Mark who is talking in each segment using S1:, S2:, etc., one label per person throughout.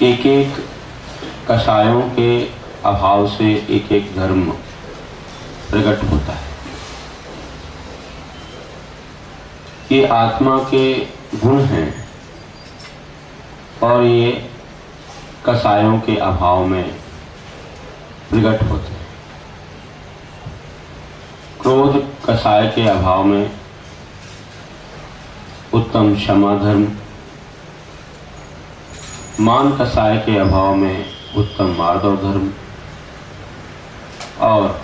S1: एक एक कषायों के अभाव से एक एक धर्म प्रकट होता है। ये आत्मा के गुण हैं और ये कषायों के अभाव में प्रकट होते हैं। क्रोध कषाय के अभाव में उत्तम क्षमा धर्म, मान कषाय के अभाव में उत्तम मार्दव धर्म और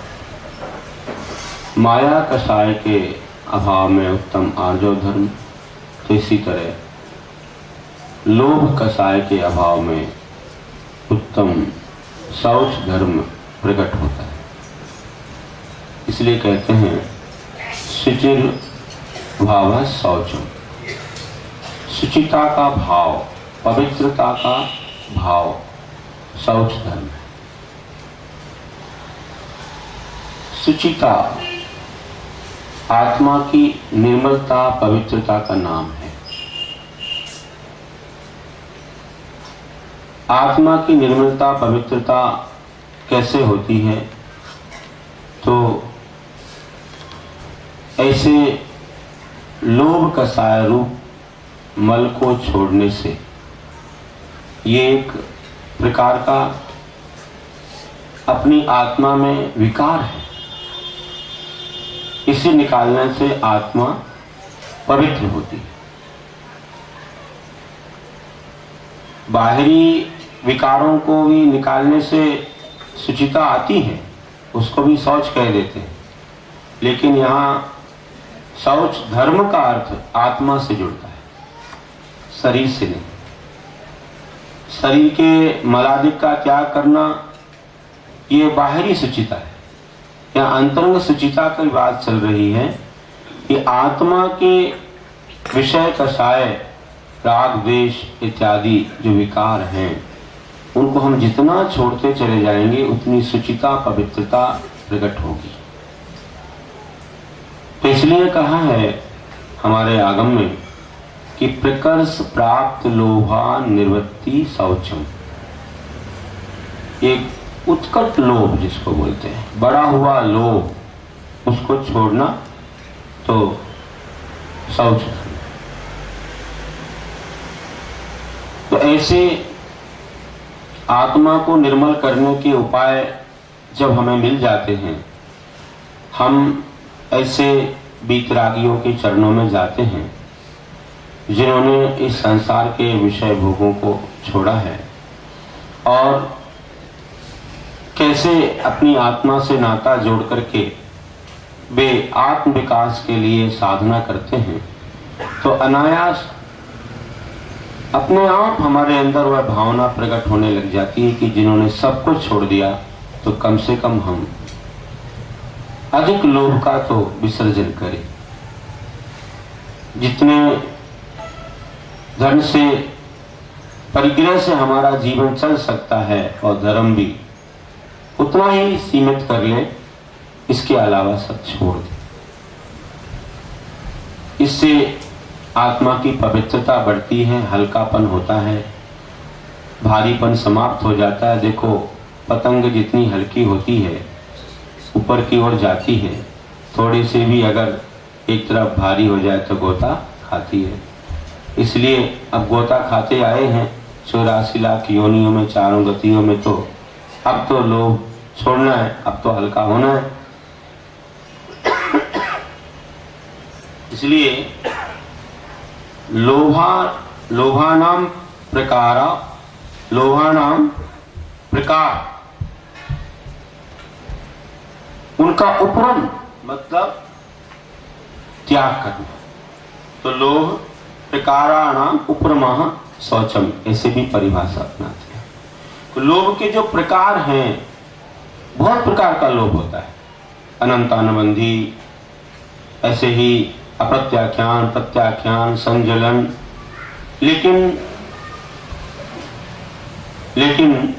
S1: माया कषाय के अभाव में उत्तम आर्जव धर्म। तो इसी तरह लोभ कषाय के अभाव में उत्तम शौच धर्म प्रकट होता है। इसलिए कहते हैं शुचिर भाव शौचम, शुचिता का भाव, पवित्रता का भाव शौच धर्म है। शुचिता आत्मा की निर्मलता पवित्रता का नाम है। आत्मा की निर्मलता पवित्रता कैसे होती है? तो ऐसे लोभ कषाय रूप मल को छोड़ने से, ये एक प्रकार का अपनी आत्मा में विकार है। इसे निकालने से आत्मा पवित्र होती है। बाहरी विकारों को भी निकालने से शुचिता आती है, उसको भी शौच कह देते हैं। लेकिन यहाँ शौच धर्म का अर्थ आत्मा से जुड़ता है, शरीर से नहीं। शरीर के मलादिक का त्याग करना ये बाहरी शुचिता है। यहाँ अंतरंग शुचिता की बात चल रही है कि आत्मा के विषय कषाय, राग द्वेष इत्यादि जो विकार हैं, उनको हम जितना छोड़ते चले जाएंगे उतनी शुचिता पवित्रता प्रकट होगी। तो इसलिए कहा है हमारे आगम में कि प्रकर्ष प्राप्त लोभा निर्वृत्ति शौचम। एक उत्कट लोभ जिसको बोलते हैं, बड़ा हुआ लोभ, उसको छोड़ना तो शौच। तो ऐसे आत्मा को निर्मल करने के उपाय जब हमें मिल जाते हैं, हम ऐसे वीतरागियों के चरणों में जाते हैं जिन्होंने इस संसार के विषय भोगों को छोड़ा है और कैसे अपनी आत्मा से नाता जोड़ करके वे आत्म विकास के लिए साधना करते हैं। तो अनायास अपने आप हमारे अंदर वह भावना प्रकट होने लग जाती है कि जिन्होंने सब कुछ छोड़ दिया, तो कम से कम हम अधिक लोभ का तो विसर्जन करें। जितने धन से परिग्रह से हमारा जीवन चल सकता है और धर्म भी उतना ही सीमित कर ले, इसके अलावा सब छोड़ दे। इससे आत्मा की पवित्रता बढ़ती है, हल्कापन होता है, भारीपन समाप्त हो जाता है। देखो, पतंग जितनी हल्की होती है ऊपर की ओर जाती है, थोड़ी से भी अगर एक तरफ भारी हो जाए तो गोता खाती है। इसलिए अब गोता खाते आए हैं 84 लाख योनियों में, चारों गतियों में। तो अब तो लोभ छोड़ना है, अब तो हल्का होना है। इसलिए लोभानाम प्रकार, उनका उपरम मतलब त्याग करना। तो लोभ प्रकाराणाम उपरमः शौचम, ऐसे भी परिभाषा अपनाते हैं। तो लोभ के जो प्रकार हैं, बहुत प्रकार का लोभ होता है, अनंतानुबंधी, ऐसे ही अप्रत्याख्यान, प्रत्याख्यान, संजलन। लेकिन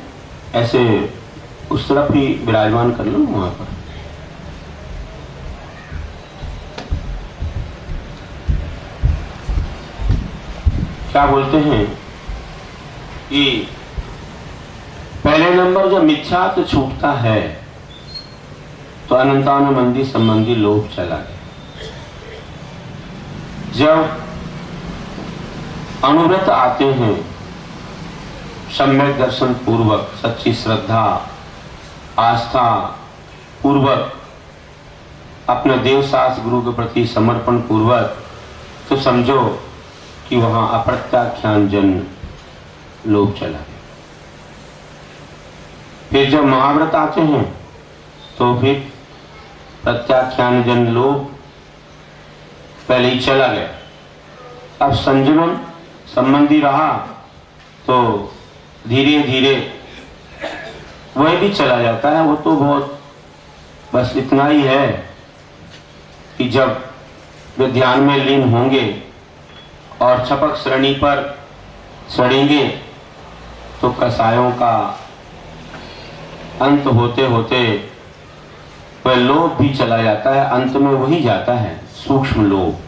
S1: ऐसे उस तरफ ही विराजमान कर लो वहां पर। क्या बोलते हैं कि पहले नंबर जब मिथ्या तो छूटता है तो अनंतानुबंधी संबंधी लोभ चला गया। जब अनुव्रत आते हैं सम्यक दर्शन पूर्वक, सच्ची श्रद्धा आस्था पूर्वक, अपने देव शास्त्र गुरु के प्रति समर्पण पूर्वक, तो समझो कि वहां अप्रत्याख्यान जन्म लोभ चला गया। फिर जब महाव्रत आते हैं तो फिर प्रत्याख्यान जन लोभ पहले ही चला गया। अब संयमन संबंधी रहा तो धीरे धीरे वह भी चला जाता है। वो तो बहुत बस इतना ही है कि जब वे ध्यान में लीन होंगे और छपक श्रेणी पर चढ़ेंगे तो कसायों का अंत होते होते वह लोभ भी चला जाता है। अंत में वही जाता है सूक्ष्म लोभ,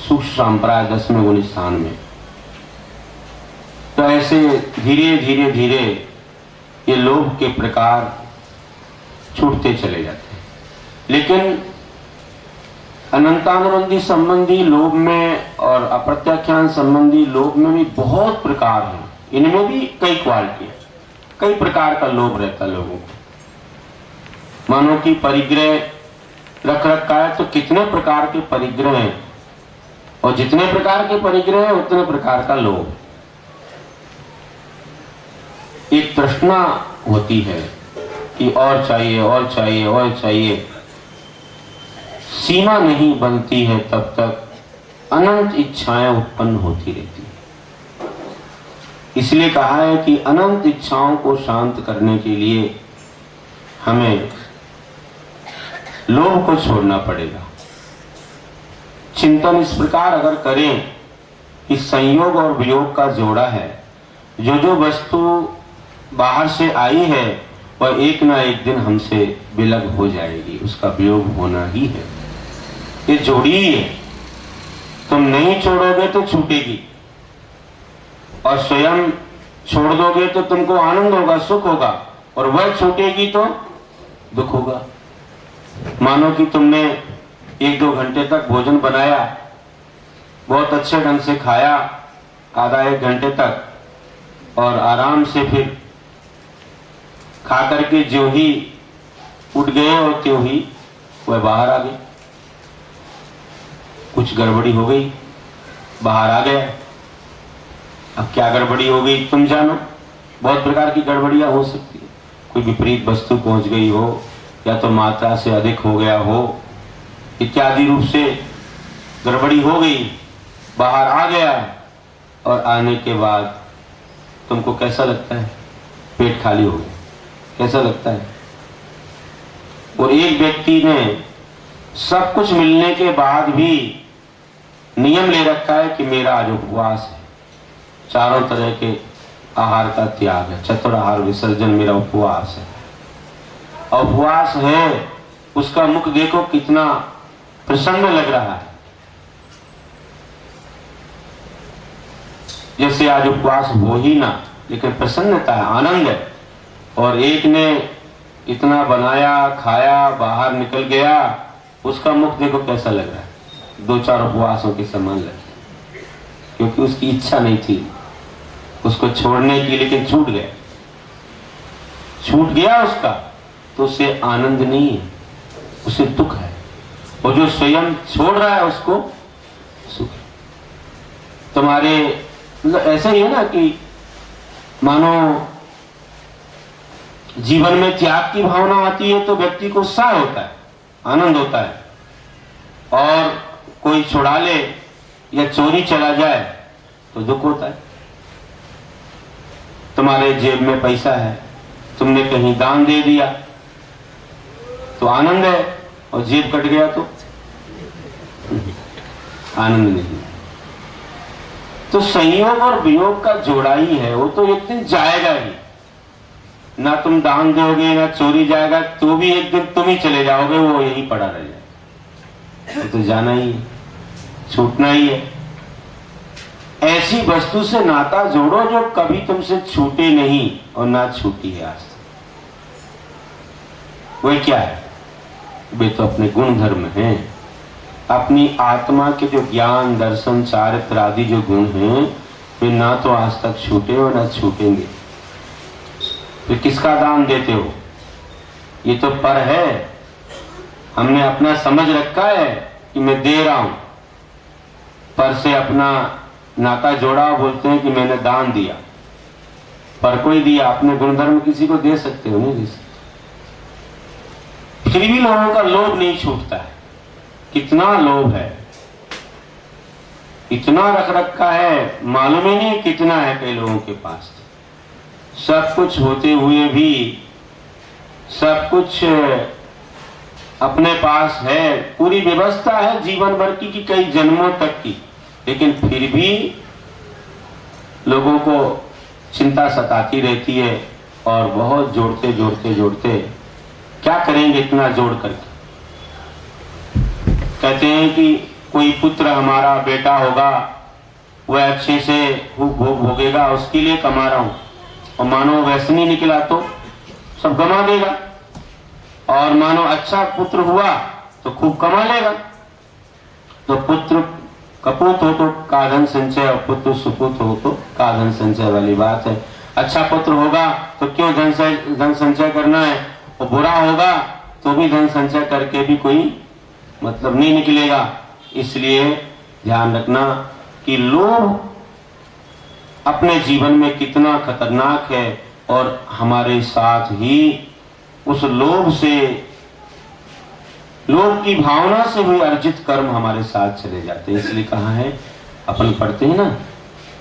S1: सूक्ष्म संप्राय 10वें गुण स्थान में। तो ऐसे धीरे धीरे धीरे ये लोभ के प्रकार छूटते चले जाते हैं। लेकिन अनंतानुबंधी संबंधी लोभ में और अप्रत्याख्यान संबंधी लोभ में भी बहुत प्रकार हैं। इनमें भी कई क्वालिटी है, कई प्रकार का लोभ रहता है लोगों को। मानो कि परिग्रह रख रखा है तो कितने प्रकार के परिग्रह हैं, और जितने प्रकार के परिग्रह हैं उतने प्रकार का लोभ। एक तृष्णा होती है कि और चाहिए और चाहिए और चाहिए, सीमा नहीं बनती है तब तक अनंत इच्छाएं उत्पन्न होती रहती है। इसलिए कहा है कि अनंत इच्छाओं को शांत करने के लिए हमें लोभ को छोड़ना पड़ेगा। चिंतन इस प्रकार अगर करें कि संयोग और वियोग का जोड़ा है, जो जो वस्तु बाहर से आई है वह एक ना एक दिन हमसे विलग हो जाएगी, उसका वियोग होना ही है। ये जोड़ी ही है, तुम नहीं छोड़ोगे तो छूटेगी, और स्वयं छोड़ दोगे तो तुमको आनंद होगा, सुख होगा, और वह छूटेगी तो दुख होगा। मानो कि तुमने 1-2 घंटे तक भोजन बनाया, बहुत अच्छे ढंग से खाया आधा 1 घंटे तक, और आराम से फिर खा करके जो ही उठ गए और त्यों ही वह बाहर आ गए। कुछ गड़बड़ी हो गई, बाहर आ गया। अब क्या गड़बड़ी हो गई तुम जानो, बहुत प्रकार की गड़बड़ियां हो सकती है। कोई विपरीत वस्तु पहुंच गई हो, या तो मात्रा से अधिक हो गया हो, इत्यादि रूप से गड़बड़ी हो गई, बाहर आ गया, और आने के बाद तुमको कैसा लगता है? पेट खाली हो गया, कैसा लगता है? और एक व्यक्ति ने सब कुछ मिलने के बाद भी नियम ले रखा है कि मेरा आज उपवास है, चारों तरह के आहार का त्याग है, चतुर आहार विसर्जन मेरा उपवास है। उपवास है, उसका मुख देखो कितना प्रसन्न लग रहा है, जैसे आज उपवास हो ही ना, लेकिन प्रसन्नता है, आनंद है। और एक ने इतना बनाया, खाया, बाहर निकल गया, उसका मुख देखो कैसा लग रहा है, 2-4 उपवासों के समान लगे, क्योंकि उसकी इच्छा नहीं थी उसको छोड़ने की, लेकिन छूट गया, छूट गया उसका, तो उसे आनंद नहीं है, उसे दुख है। और जो स्वयं छोड़ रहा है उसको सुख। तुम्हारे मतलब ऐसा ही है ना कि मानो जीवन में त्याग की भावना आती है तो व्यक्ति को उत्साह होता है, आनंद होता है, और कोई छुड़ा ले या चोरी चला जाए तो दुख होता है। तुम्हारे जेब में पैसा है, तुमने कहीं दान दे दिया तो आनंद है, और जेब कट गया तो आनंद नहीं। तो संयोग और वियोग का जोड़ा ही है, वो तो एक दिन जाएगा ही। ना तुम दान दोगे ना चोरी जाएगा, तो भी एक दिन तुम ही चले जाओगे, वो यही पड़ा रह जाएगा। तो जाना ही है, छूटना ही है। ऐसी वस्तु से नाता जोड़ो जो कभी तुमसे छूटे नहीं और ना छूटी है आज तक। वह क्या है? वे तो अपने गुण धर्म हैं, अपनी आत्मा के जो ज्ञान दर्शन चारित्र आदि जो गुण हैं, वे ना तो आज तक छूटे और ना छूटेंगे। फिर किसका दान देते हो? ये तो पर है, हमने अपना समझ रखा है कि मैं दे रहा हूं, पर से अपना नाता जोड़ा, बोलते हैं कि मैंने दान दिया। पर कोई दिया, अपने गुणधर्म किसी को दे सकते हो? नहीं दे सकते। फिर भी लोगों का लोभ नहीं छूटता है। कितना लोभ है, इतना रख रखा है, मालूम ही नहीं कितना है कई लोगों के पास। सब कुछ होते हुए भी, सब कुछ अपने पास है, पूरी व्यवस्था है जीवन भर की कई जन्मों तक की, लेकिन फिर भी लोगों को चिंता सताती रहती है और बहुत जोड़ते जोड़ते जोड़ते क्या करेंगे इतना जोड़ करके। कहते हैं कि कोई पुत्र हमारा बेटा होगा, वह अच्छे से खूब भोग भोगेगा, उसके लिए कमा रहा हूं, और मानो वैसे नहीं निकला तो सब गमा देगा, और मानो अच्छा पुत्र हुआ तो खूब कमा लेगा। तो पुत्र कपूत हो तो का धन संचय, और पुत्र सुपूत हो तो का धन संचय वाली बात है। अच्छा पुत्र होगा तो क्यों धन संचय करना है, और बुरा होगा तो भी धन संचय करके भी कोई मतलब नहीं निकलेगा। इसलिए ध्यान रखना कि लोभ अपने जीवन में कितना खतरनाक है, और हमारे साथ ही उस लोभ से, लोभ की भावना से हुए अर्जित कर्म हमारे साथ चले जाते हैं। इसलिए कहा है, अपन पढ़ते हैं ना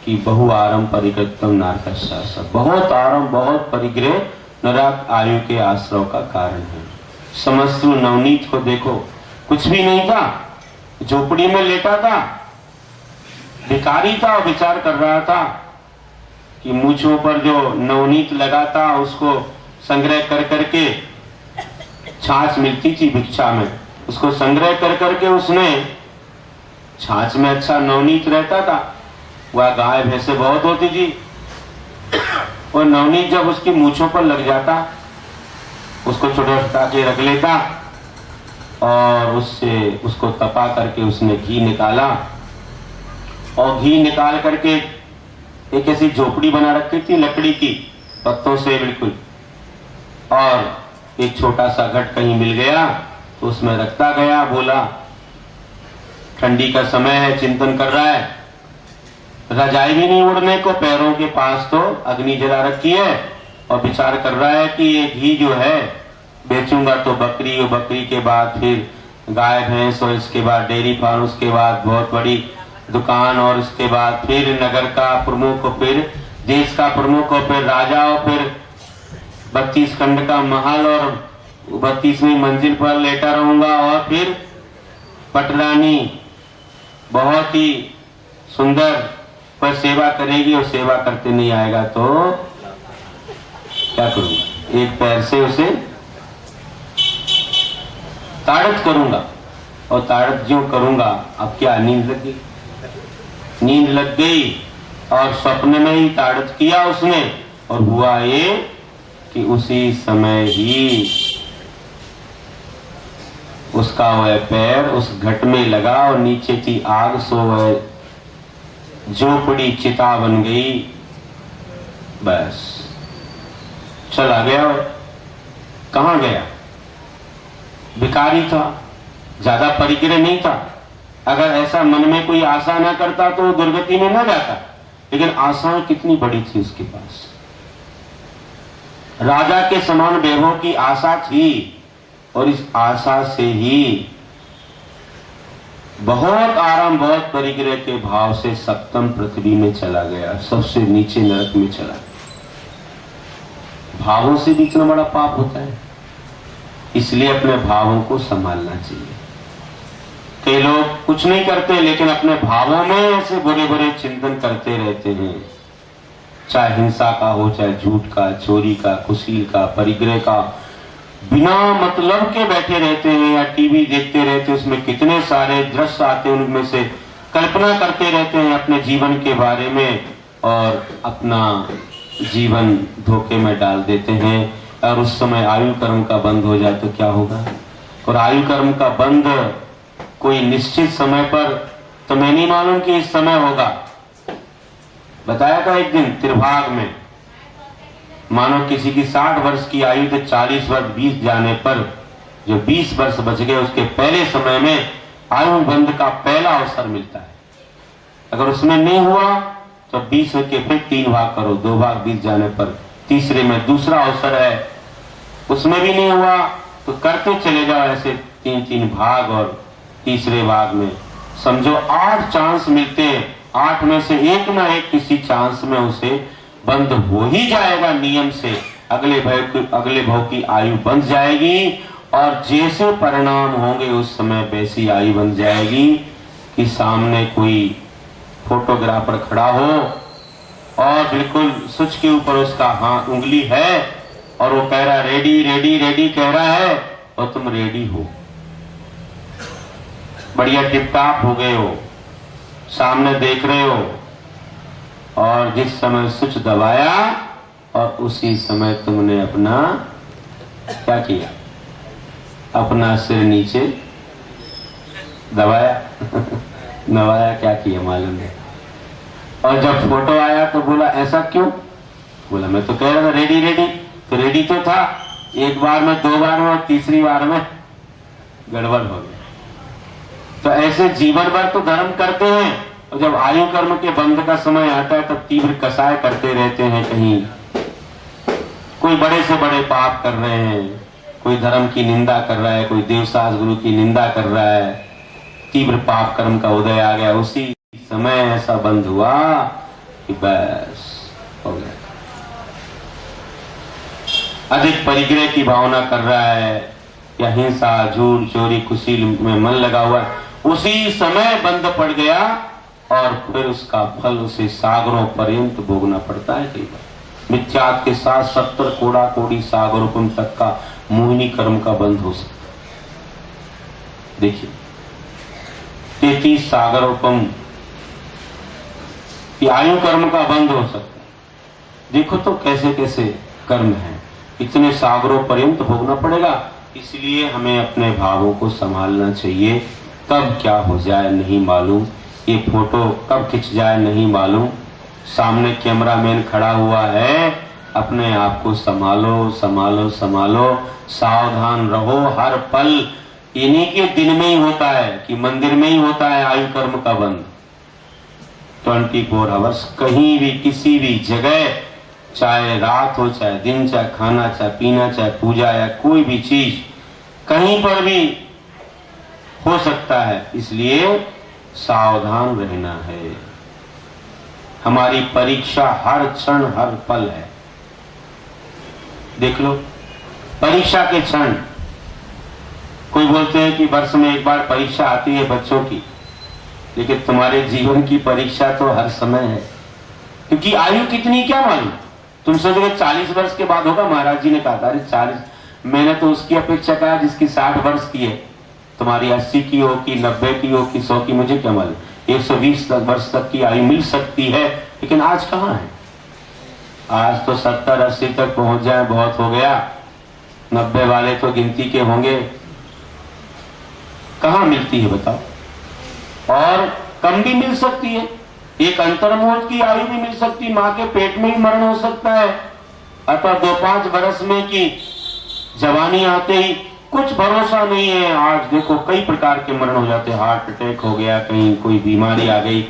S1: कि बहु आरंभ परिकृतम नारकस्यास, बहुत आरंभ बहुत परिग्रह नरक आयु के आश्रव का कारण है। समस्त नवनीत को देखो, कुछ भी नहीं था, झोपड़ी में लेटा था, भिखारी था, और विचार कर रहा था कि मूंछों पर जो नवनीत लगा था उसको संग्रह कर करके, छाछ मिलती थी भिक्षा में, उसको संग्रह कर करके उसने, छाछ में अच्छा नवनीत रहता था, वह गाय भैंसे बहुत होती थी, और नवनीत जब उसकी मूंछों पर लग जाता उसको छोटा के रख लेता, और उससे उसको तपा करके उसने घी निकाला, और घी निकाल करके एक ऐसी झोपड़ी बना रखी थी लकड़ी की पत्तों से बिल्कुल, और एक छोटा सा घट कहीं मिल गया तो उसमें रखता गया। बोला ठंडी का समय है, चिंतन कर रहा है, रजाई भी नहीं उड़ने को, पैरों के पास तो अग्नि जला रखी है, और विचार कर रहा है कि ये घी जो है बेचूंगा तो बकरी, और बकरी के बाद फिर गाय भैंस, और इसके बाद डेयरी फार्म, उसके बाद बहुत बड़ी दुकान, और इसके बाद फिर नगर का प्रमुख, और फिर देश का प्रमुख, और फिर राजा, और फिर 32 खंड का महल, और 32वीं मंजिल पर लेटा रहूंगा, और फिर पटरानी बहुत ही सुंदर पर सेवा करेगी, और सेवा करते नहीं आएगा तो क्या करूंगा, एक पैर से उसे ताड़त करूंगा, और ताड़त जो करूंगा, अब क्या नींद लग गई, नींद लग गई, और स्वप्न में ही ताड़त किया उसने, और हुआ ये कि उसी समय ही उसका वह पैर उस घट में लगा, और नीचे थी आग, सो वह झोपड़ी चिता बन गई, बस चला गया। कहां गया? भिखारी था, ज्यादा परिग्रह नहीं था। अगर ऐसा मन में कोई आशा ना करता तो दुर्गति में न जाता, लेकिन आशाएं कितनी बड़ी थी उसके पास। राजा के समान वैभव की आशा थी, और इस आशा से ही बहुत आराम बहुत परिग्रह के भाव से सप्तम पृथ्वी में चला गया, सबसे नीचे नरक में चला गया। भावों से भी इतना बड़ा पाप होता है, इसलिए अपने भावों को संभालना चाहिए। कई लोग कुछ नहीं करते, लेकिन अपने भावों में ऐसे बुरे बुरे चिंतन करते रहते हैं, चाहे हिंसा का हो, चाहे झूठ का, चोरी का, कुशील का, परिग्रह का, बिना मतलब के बैठे रहते हैं, या टीवी देखते रहते, उसमें कितने सारे दृश्य आते हैं, उनमें से कल्पना करते रहते हैं अपने जीवन के बारे में और अपना जीवन धोखे में डाल देते हैं। और उस समय आयु कर्म का बंद हो जाए तो क्या होगा? और आयु कर्म का बंद कोई निश्चित समय पर, तो मैं नहीं मालूम कि इस समय होगा। बताया था एक दिन त्रिभाग में, मानो किसी की 60 वर्ष की आयु तो 40 वर्ष बीत जाने पर जो 20 वर्ष बच गए उसके पहले समय में आयु बंद का पहला अवसर मिलता है। अगर उसमें नहीं हुआ तो 20 के फिर 3 भाग करो, 2 भाग बीत जाने पर तीसरे में दूसरा अवसर है। उसमें भी नहीं हुआ तो करते चले जाओ ऐसे 3-3 भाग, और तीसरे भाग में समझो 8 चांस मिलते हैं, 8 में से एक ना एक किसी चांस में उसे बंद हो ही जाएगा नियम से। अगले भाव की आयु बंध जाएगी और जैसे परिणाम होंगे उस समय वैसी आयु बन जाएगी कि सामने कोई फोटोग्राफर खड़ा हो और बिल्कुल स्विच के ऊपर उसका हाथ उंगली है और वो कह रहा है रेडी रेडी रेडी कह रहा है और तुम रेडी हो, बढ़िया टिपटाप हो गए हो, सामने देख रहे हो, और जिस समय स्विच दबाया और उसी समय तुमने अपना क्या किया, अपना सिर नीचे दबाया नवाया, क्या किया मालूम है। और जब फोटो आया तो बोला ऐसा क्यों? बोला मैं तो कह रहा था रेडी रेडी, तो रेडी तो था, एक बार में 2 बार में और तीसरी बार में गड़बड़ हो गया। तो ऐसे जीवन भर तो धर्म करते हैं और जब आयु कर्म के बंध का समय आता है तब तीव्र कसाय करते रहते हैं। कहीं कोई बड़े से बड़े पाप कर रहे हैं, कोई धर्म की निंदा कर रहा है, कोई देवसास गुरु की निंदा कर रहा है, तीव्र पाप कर्म का उदय आ गया, उसी समय ऐसा बंद हुआ कि बस हो गया। अधिक परिग्रह की भावना कर रहा है या हिंसा झूठ चोरी कुशील में मन लगा हुआ है, उसी समय बंद पड़ गया और फिर उसका फल उसे सागरों पर्यंत भोगना पड़ता है। कई बार मिथ्यात के साथ 70 कोड़ा कोड़ी सागरोपम तक का मोहिनी कर्म का बंद हो सकता है। देखिए 33 सागरोपम आयु कर्म का बंद हो सकता है। देखो तो कैसे कैसे कर्म है, इतने सागरों पर्यंत भोगना पड़ेगा। इसलिए हमें अपने भावों को संभालना चाहिए। कब क्या हो जाए नहीं मालूम, ये फोटो कब खिंच जाए नहीं मालूम। सामने कैमरामैन खड़ा हुआ है, अपने आप को संभालो संभालो संभालो, सावधान रहो हर पल। इन्हीं के दिन में ही होता है कि मंदिर में ही होता है आयु कर्म का बंद। 24 आवर्स कहीं भी किसी भी जगह, चाहे रात हो चाहे दिन, चाहे खाना चाहे पीना चाहे पूजा या कोई भी चीज कहीं पर भी हो सकता है। इसलिए सावधान रहना है। हमारी परीक्षा हर क्षण हर पल है। देख लो परीक्षा के क्षण, कोई बोलते हैं कि वर्ष में एक बार परीक्षा आती है बच्चों की, लेकिन तुम्हारे जीवन की परीक्षा तो हर समय है। क्योंकि आयु कितनी क्या मालूम, तुम सोचोगे 40 वर्ष के बाद होगा। महाराज जी ने कहा था 40, मैंने तो उसकी अपेक्षा कहा जिसकी 60 वर्ष की है। तुम्हारी 80 की हो कि 90 की हो कि 100 की, मुझे क्या मालूम। 120 वर्ष तक की आयु मिल सकती है, लेकिन आज कहाँ है। आज तो 70-80 तक पहुंच जाए बहुत हो गया, 90 वाले तो गिनती के होंगे। कहाँ मिलती है बताओ। और कम भी मिल सकती है, एक अंतर्मुहूर्त की आयु भी मिल सकती है, माँ के पेट में ही मरण हो सकता है। अथवा 2-5 वर्ष में की जवानी आते ही कुछ भरोसा नहीं है। आज देखो कई प्रकार के मरण हो जाते हैं, हार्ट अटैक हो गया, कहीं कोई बीमारी आ गई,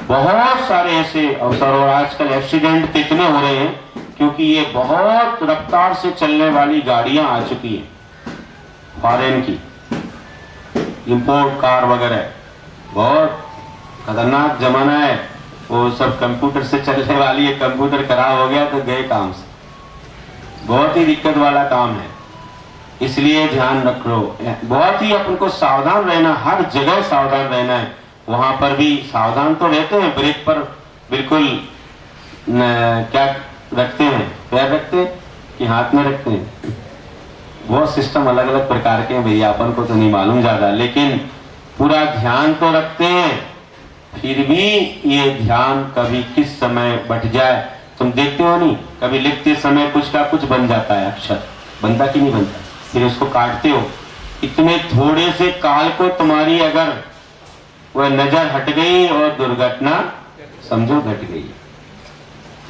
S1: बहुत सारे ऐसे अवसर। और आजकल एक्सीडेंट कितने हो रहे हैं, क्योंकि ये बहुत रफ्तार से चलने वाली गाड़ियां आ चुकी हैं, फॉरेन की इंपोर्ट कार वगैरह, बहुत खतरनाक जमाना है। वो सब कंप्यूटर से चलने वाली है, कंप्यूटर खराब हो गया तो गए काम से, बहुत ही दिक्कत वाला काम है। इसलिए ध्यान रखो, बहुत ही अपन को सावधान रहना, हर जगह सावधान रहना है। वहां पर भी सावधान तो रहते हैं, ब्रेक पर बिल्कुल क्या रखते हैं, पैर रखते हैं कि हाथ में रखते हैं। बहुत सिस्टम अलग अलग प्रकार के हैं भैया, अपन को तो नहीं मालूम ज्यादा, लेकिन पूरा ध्यान तो रखते हैं। फिर भी ये ध्यान कभी किस समय बट जाए। तुम देखते हो नहीं, कभी लिखते समय कुछ का कुछ बन जाता है, अक्षर बनता कि नहीं बनता, फिर उसको काटते हो। इतने थोड़े से काल को तुम्हारी अगर वह नजर हट गई और दुर्घटना समझो घट गई,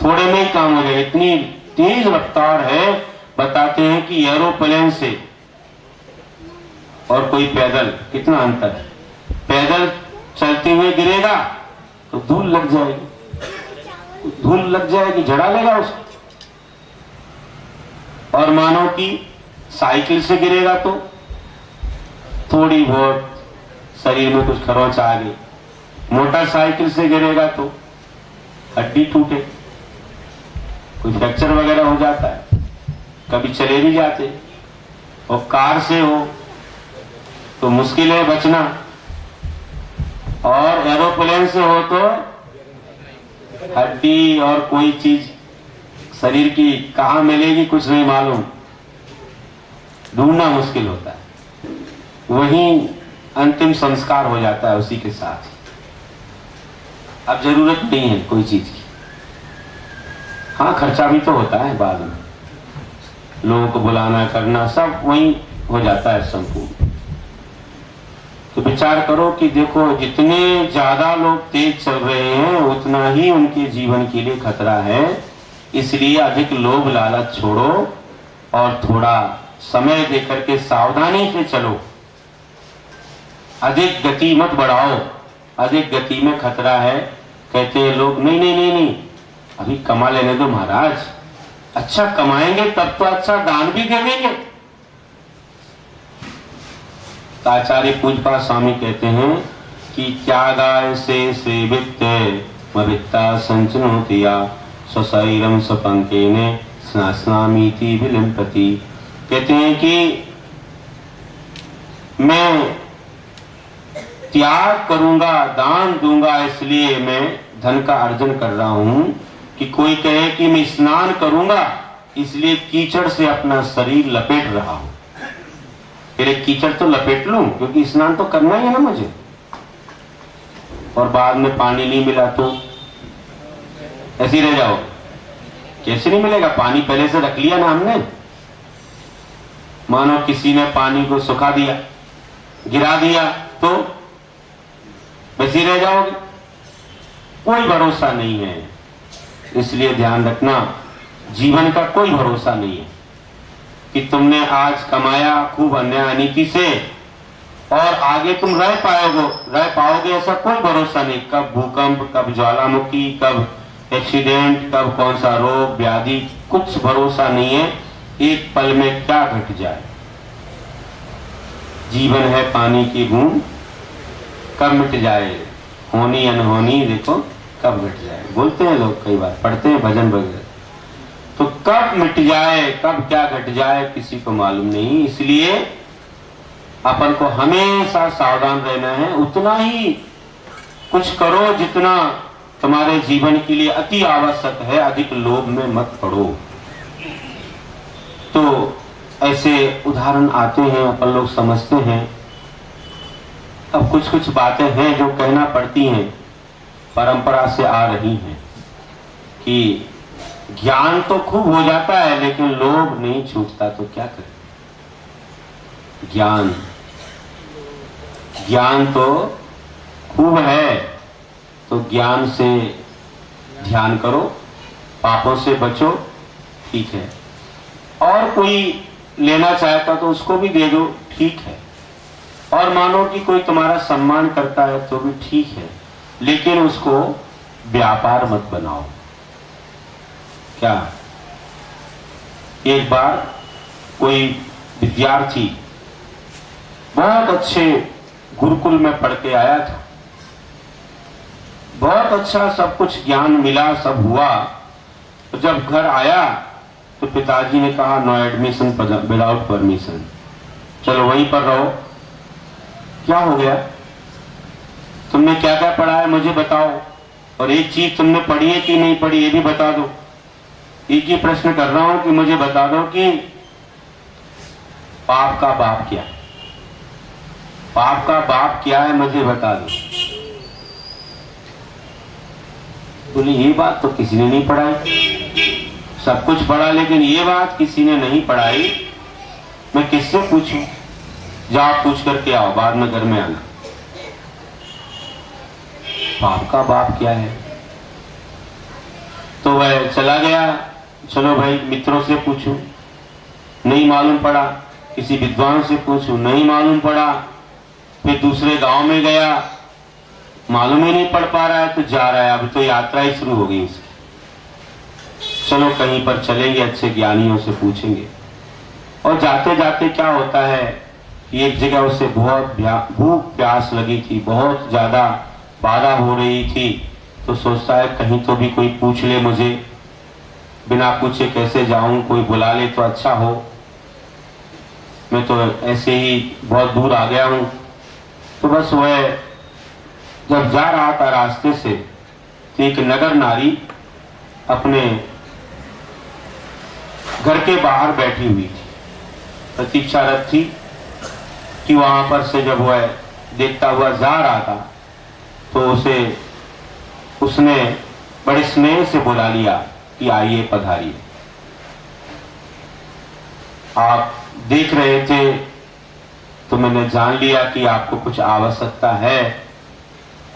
S1: थोड़े में ही काम हो जाएगा। इतनी तेज रफ्तार है, बताते हैं कि एरोप्लेन से और कोई पैदल कितना अंतर है। पैदल चलते हुए गिरेगा तो धूल लग जाएगी, धूल लग जाएगी, झड़ा लेगा उसको। और मानो कि साइकिल से गिरेगा तो थोड़ी बहुत शरीर में कुछ खरोंच आ गई, मोटरसाइकिल से गिरेगा तो हड्डी टूटे, कुछ फ्रैक्चर वगैरह हो जाता है, कभी चले भी जाते। और कार से हो तो मुश्किल है बचना, और एरोप्लेन से हो तो हड्डी और कोई चीज शरीर की कहां मिलेगी कुछ नहीं मालूम, ढूंढना मुश्किल होता है। वहीं अंतिम संस्कार हो जाता है उसी के साथ। अब जरूरत नहीं है कोई चीज की। हाँ, खर्चा भी तो होता है बाद में, लोगों को बुलाना करना सब वहीं हो जाता है संपूर्ण। तो विचार करो कि देखो, जितने ज्यादा लोग तेज चल रहे हैं उतना ही उनके जीवन के लिए खतरा है। इसलिए अधिक लोभ लालच छोड़ो और थोड़ा समय देकर के सावधानी से चलो। अधिक गति मत बढ़ाओ, अधिक गति में खतरा है। कहते हैं लोग, नहीं नहीं नहीं नहीं, अभी कमा लेने दो महाराज, अच्छा कमाएंगे तब तो अच्छा दान भी देंगे। आचार्य पूज्यपाद स्वामी कहते हैं कि त्यागाय से सेवित मवित्ता संचनोतिया स्वशरीरम स्वपंकेने स्नास्नामीति विलिम्पति। कहते हैं कि मैं त्याग करूंगा, दान दूंगा, इसलिए मैं धन का अर्जन कर रहा हूं। कि कोई कहे कि मैं स्नान करूंगा इसलिए कीचड़ से अपना शरीर लपेट रहा हूं, फिर एक कीचड़ तो लपेट लूं क्योंकि स्नान तो करना ही है ना मुझे, और बाद में पानी नहीं मिला तो ऐसे ही रह जाओ। कैसे नहीं मिलेगा? पानी पहले से रख लिया ना हमने। मानो किसी ने पानी को सुखा दिया, गिरा दिया, तो वैसे ही रह जाओगे, कोई भरोसा नहीं है। इसलिए ध्यान रखना, जीवन का कोई भरोसा नहीं है कि तुमने आज कमाया खूब अन्याय अनीति से और आगे तुम रह पाओगे, ऐसा कोई भरोसा नहीं। कब भूकंप, कब ज्वालामुखी, कब एक्सीडेंट, कब कौन सा रोग व्याधि, कुछ भरोसा नहीं है। एक पल में क्या घट जाए। जीवन है पानी की बूंद, कब मिट जाए, होनी अनहोनी देखो कब घट जाए। बोलते हैं लोग, कई बार पढ़ते हैं भजन वगैरह, तो कब मिट जाए, कब क्या घट जाए किसी को मालूम नहीं। इसलिए अपन को हमेशा सावधान रहना है। उतना ही कुछ करो जितना तुम्हारे जीवन के लिए अति आवश्यक है, अधिक लोभ में मत पड़ो। तो ऐसे उदाहरण आते हैं, अपन लोग समझते हैं। अब कुछ कुछ बातें हैं जो कहना पड़ती हैं, परंपरा से आ रही हैं, कि ज्ञान तो खूब हो जाता है लेकिन लोभ नहीं छूटता, तो क्या करें। ज्ञान तो खूब है, तो ज्ञान से ध्यान करो, पापों से बचो, ठीक है। और कोई लेना चाहता तो उसको भी दे दो, ठीक है। और मानो कि कोई तुम्हारा सम्मान करता है तो भी ठीक है, लेकिन उसको व्यापार मत बनाओ। क्या? एक बार कोई विद्यार्थी बहुत अच्छे गुरुकुल में पढ़ के आया था, बहुत अच्छा सब कुछ ज्ञान मिला, सब हुआ। तो जब घर आया तो पिताजी ने कहा नो एडमिशन विदाउट परमिशन, चलो वहीं पर रहो। क्या हो गया? तुमने क्या क्या पढ़ा है मुझे बताओ, और एक चीज तुमने पढ़ी है कि नहीं पढ़ी ये भी बता दो। एक ही प्रश्न कर रहा हूं कि मुझे बता दो कि पाप का बाप क्या है, पाप का बाप क्या है मुझे बता दो। बोले ये बात तो किसी ने नहीं पढ़ाई, सब कुछ पढ़ा लेकिन ये बात किसी ने नहीं पढ़ाई, मैं किससे पूछूं? जाओ पूछ करके आओ, बाद में घर में आना। बाप का बाप क्या है? तो वह चला गया, चलो भाई मित्रों से पूछूं, नहीं मालूम पड़ा, किसी विद्वान से पूछूं, नहीं मालूम पड़ा, फिर दूसरे गांव में गया, मालूम ही नहीं पड़ पा रहा है, तो जा रहा है, अभी तो यात्रा ही शुरू हो गई उसकी। चलो कहीं पर चलेंगे, अच्छे ज्ञानियों से पूछेंगे। और जाते जाते क्या होता है कि एक जगह उसे बहुत भूख प्यास लगी थी, बहुत ज्यादा बाधा हो रही थी, तो सोचता है कहीं तो भी कोई पूछ ले मुझे, बिना पूछे कैसे जाऊं, कोई बुला ले तो अच्छा हो, मैं तो ऐसे ही बहुत दूर आ गया हूं। तो बस वह जब जा रहा था रास्ते से, तो एक नगर नारी अपने घर के बाहर बैठी हुई थी, प्रतीक्षारत थी कि वहां पर से जब वह देखता हुआ जा रहा था तो उसने बड़े स्नेह से बुला लिया कि आइए पधारिए। आप देख रहे थे तो मैंने जान लिया कि आपको कुछ आवश्यकता है,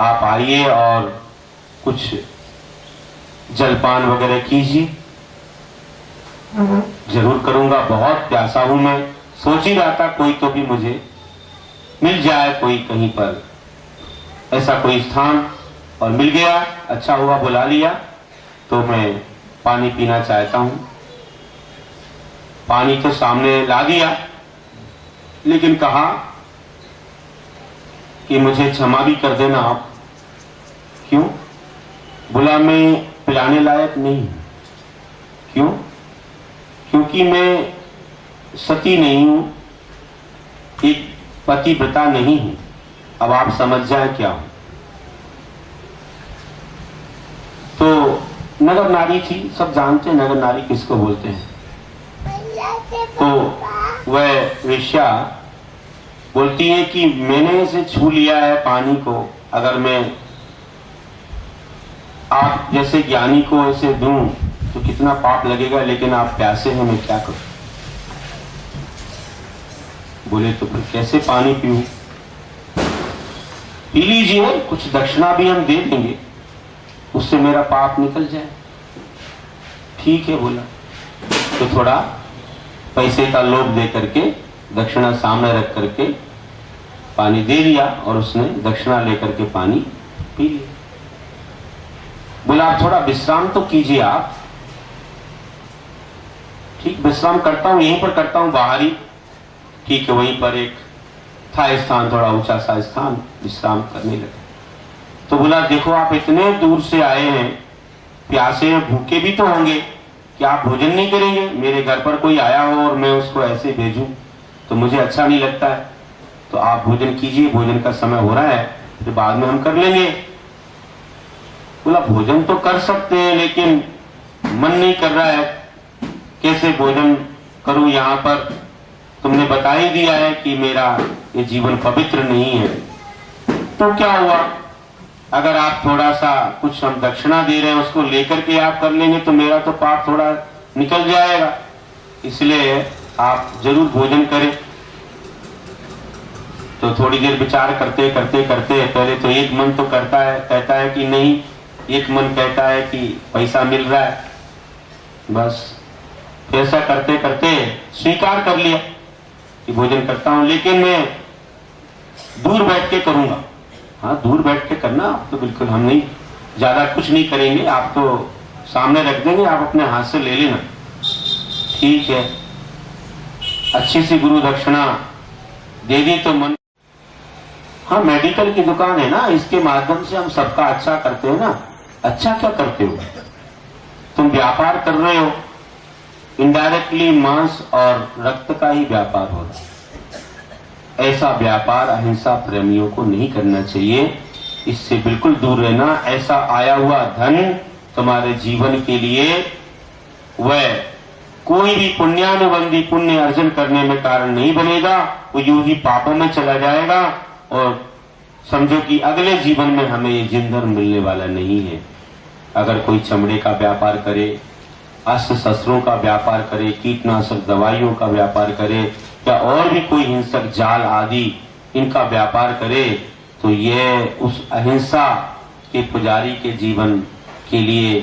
S1: आप आइए और कुछ जलपान वगैरह कीजिए। जरूर करूंगा, बहुत प्यासा हूं मैं, सोच ही रहा था कोई तो भी मुझे मिल जाए, कोई कहीं पर ऐसा कोई स्थान, और मिल गया, अच्छा हुआ बुला लिया। तो मैं पानी पीना चाहता हूं। पानी तो सामने ला दिया, लेकिन कहा कि मुझे क्षमा भी कर देना आप। क्यों? बोला मैं पिलाने लायक नहीं हूं। क्यों? क्योंकि मैं सती नहीं हूं, एक पतिव्रता नहीं हूं। अब आप समझ जाए क्या हूं। तो नगर नारी थी, सब जानते हैं नगर नारी किसको बोलते हैं। तो वह वेश्या बोलती है कि मैंने इसे छू लिया है पानी को, अगर मैं आप जैसे ज्ञानी को इसे दूं तो कितना पाप लगेगा, लेकिन आप प्यासे हैं, मैं क्या करूं? बोले तो फिर कैसे पानी पीऊं? पी लीजिए, कुछ दक्षिणा भी हम दे देंगे, उससे मेरा पाप निकल जाए। ठीक है बोला। तो थोड़ा पैसे का लोभ दे करके दक्षिणा सामने रख करके पानी दे दिया, और उसने दक्षिणा लेकर के पानी पी लिया। बोला आप थोड़ा विश्राम तो कीजिए आप। ठीक, विश्राम करता हूं, यहीं पर करता हूं, बाहर ही। ठीक है, वहीं पर एक था स्थान, थोड़ा ऊंचा सा स्थान, विश्राम करने लगे। तो बोला देखो आप इतने दूर से आए हैं, प्यासे हैं, भूखे भी तो होंगे, क्या आप भोजन नहीं करेंगे? मेरे घर पर कोई आया हो और मैं उसको ऐसे भेजूं तो मुझे अच्छा नहीं लगता है, तो आप भोजन कीजिए, भोजन का समय हो रहा है, फिर बाद में हम कर लेंगे। बोला भोजन तो कर सकते हैं, लेकिन मन नहीं कर रहा है, कैसे भोजन करूं? यहाँ पर तुमने बता ही दिया है कि मेरा ये जीवन पवित्र नहीं है। तो क्या हुआ, अगर आप थोड़ा सा कुछ हम दक्षिणा दे रहे हैं, उसको लेकर के आप कर लेंगे तो मेरा तो पाप थोड़ा निकल जाएगा, इसलिए आप जरूर भोजन करें। तो थोड़ी देर विचार करते करते करते, पहले तो एक मन तो करता है, कहता है कि नहीं, एक मन कहता है कि पैसा मिल रहा है, बस ऐसा करते करते स्वीकार कर लिया कि भोजन करता हूं, लेकिन मैं दूर बैठ के करूंगा। हाँ, दूर बैठ के करना, आप तो बिल्कुल, हम नहीं, ज्यादा कुछ नहीं करेंगे, आप तो सामने रख देंगे, आप अपने हाथ से ले लेना। ठीक है, अच्छी सी गुरु दक्षिणा दे दी तो मन। हाँ, मेडिकल की दुकान है ना, इसके माध्यम से हम सबका अच्छा करते हैं ना। अच्छा क्या करते हो? तुम व्यापार कर रहे हो, इनडायरेक्टली मांस और रक्त का ही व्यापार हो रहा है। ऐसा व्यापार अहिंसा प्रेमियों को नहीं करना चाहिए, इससे बिल्कुल दूर रहना। ऐसा आया हुआ धन तुम्हारे जीवन के लिए वह कोई भी पुण्यानुबंधी पुण्य अर्जन करने में कारण नहीं बनेगा, वो यूं ही पापों में चला जाएगा, और समझो कि अगले जीवन में हमें ये जिंदर मिलने वाला नहीं है। अगर कोई चमड़े का व्यापार करे, अस्त्र शस्त्रों का व्यापार करे, कीटनाशक दवाइयों का व्यापार करे, या और भी कोई हिंसक जाल आदि इनका व्यापार करे, तो यह उस अहिंसा के पुजारी के जीवन के लिए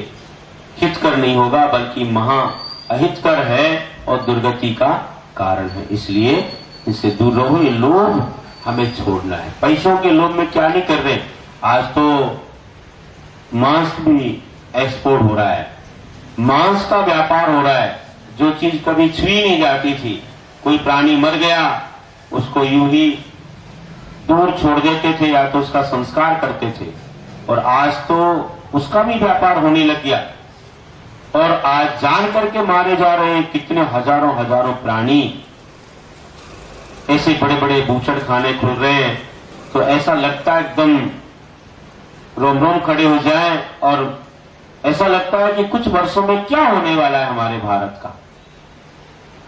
S1: हितकर नहीं होगा, बल्कि महा अहितकर है और दुर्गति का कारण है। इसलिए इससे दूर रहो। ये लोभ हमें छोड़ना है। पैसों के लोभ में क्या नहीं कर रहे। आज तो मांस भी एक्सपोर्ट हो रहा है, मांस का व्यापार हो रहा है। जो चीज कभी छुई नहीं जाती थी, कोई प्राणी मर गया उसको यूं ही दूर छोड़ देते थे या तो उसका संस्कार करते थे, और आज तो उसका भी व्यापार होने लग गया। और आज जान करके मारे जा रहे हैं कितने हजारों हजारों प्राणी। ऐसे बड़े बड़े बूचड़ खाने खुल रहे हैं, तो ऐसा लगता है एकदम रोम रोम खड़े हो जाएं, और ऐसा लगता है कि कुछ वर्षों में क्या होने वाला है हमारे भारत का।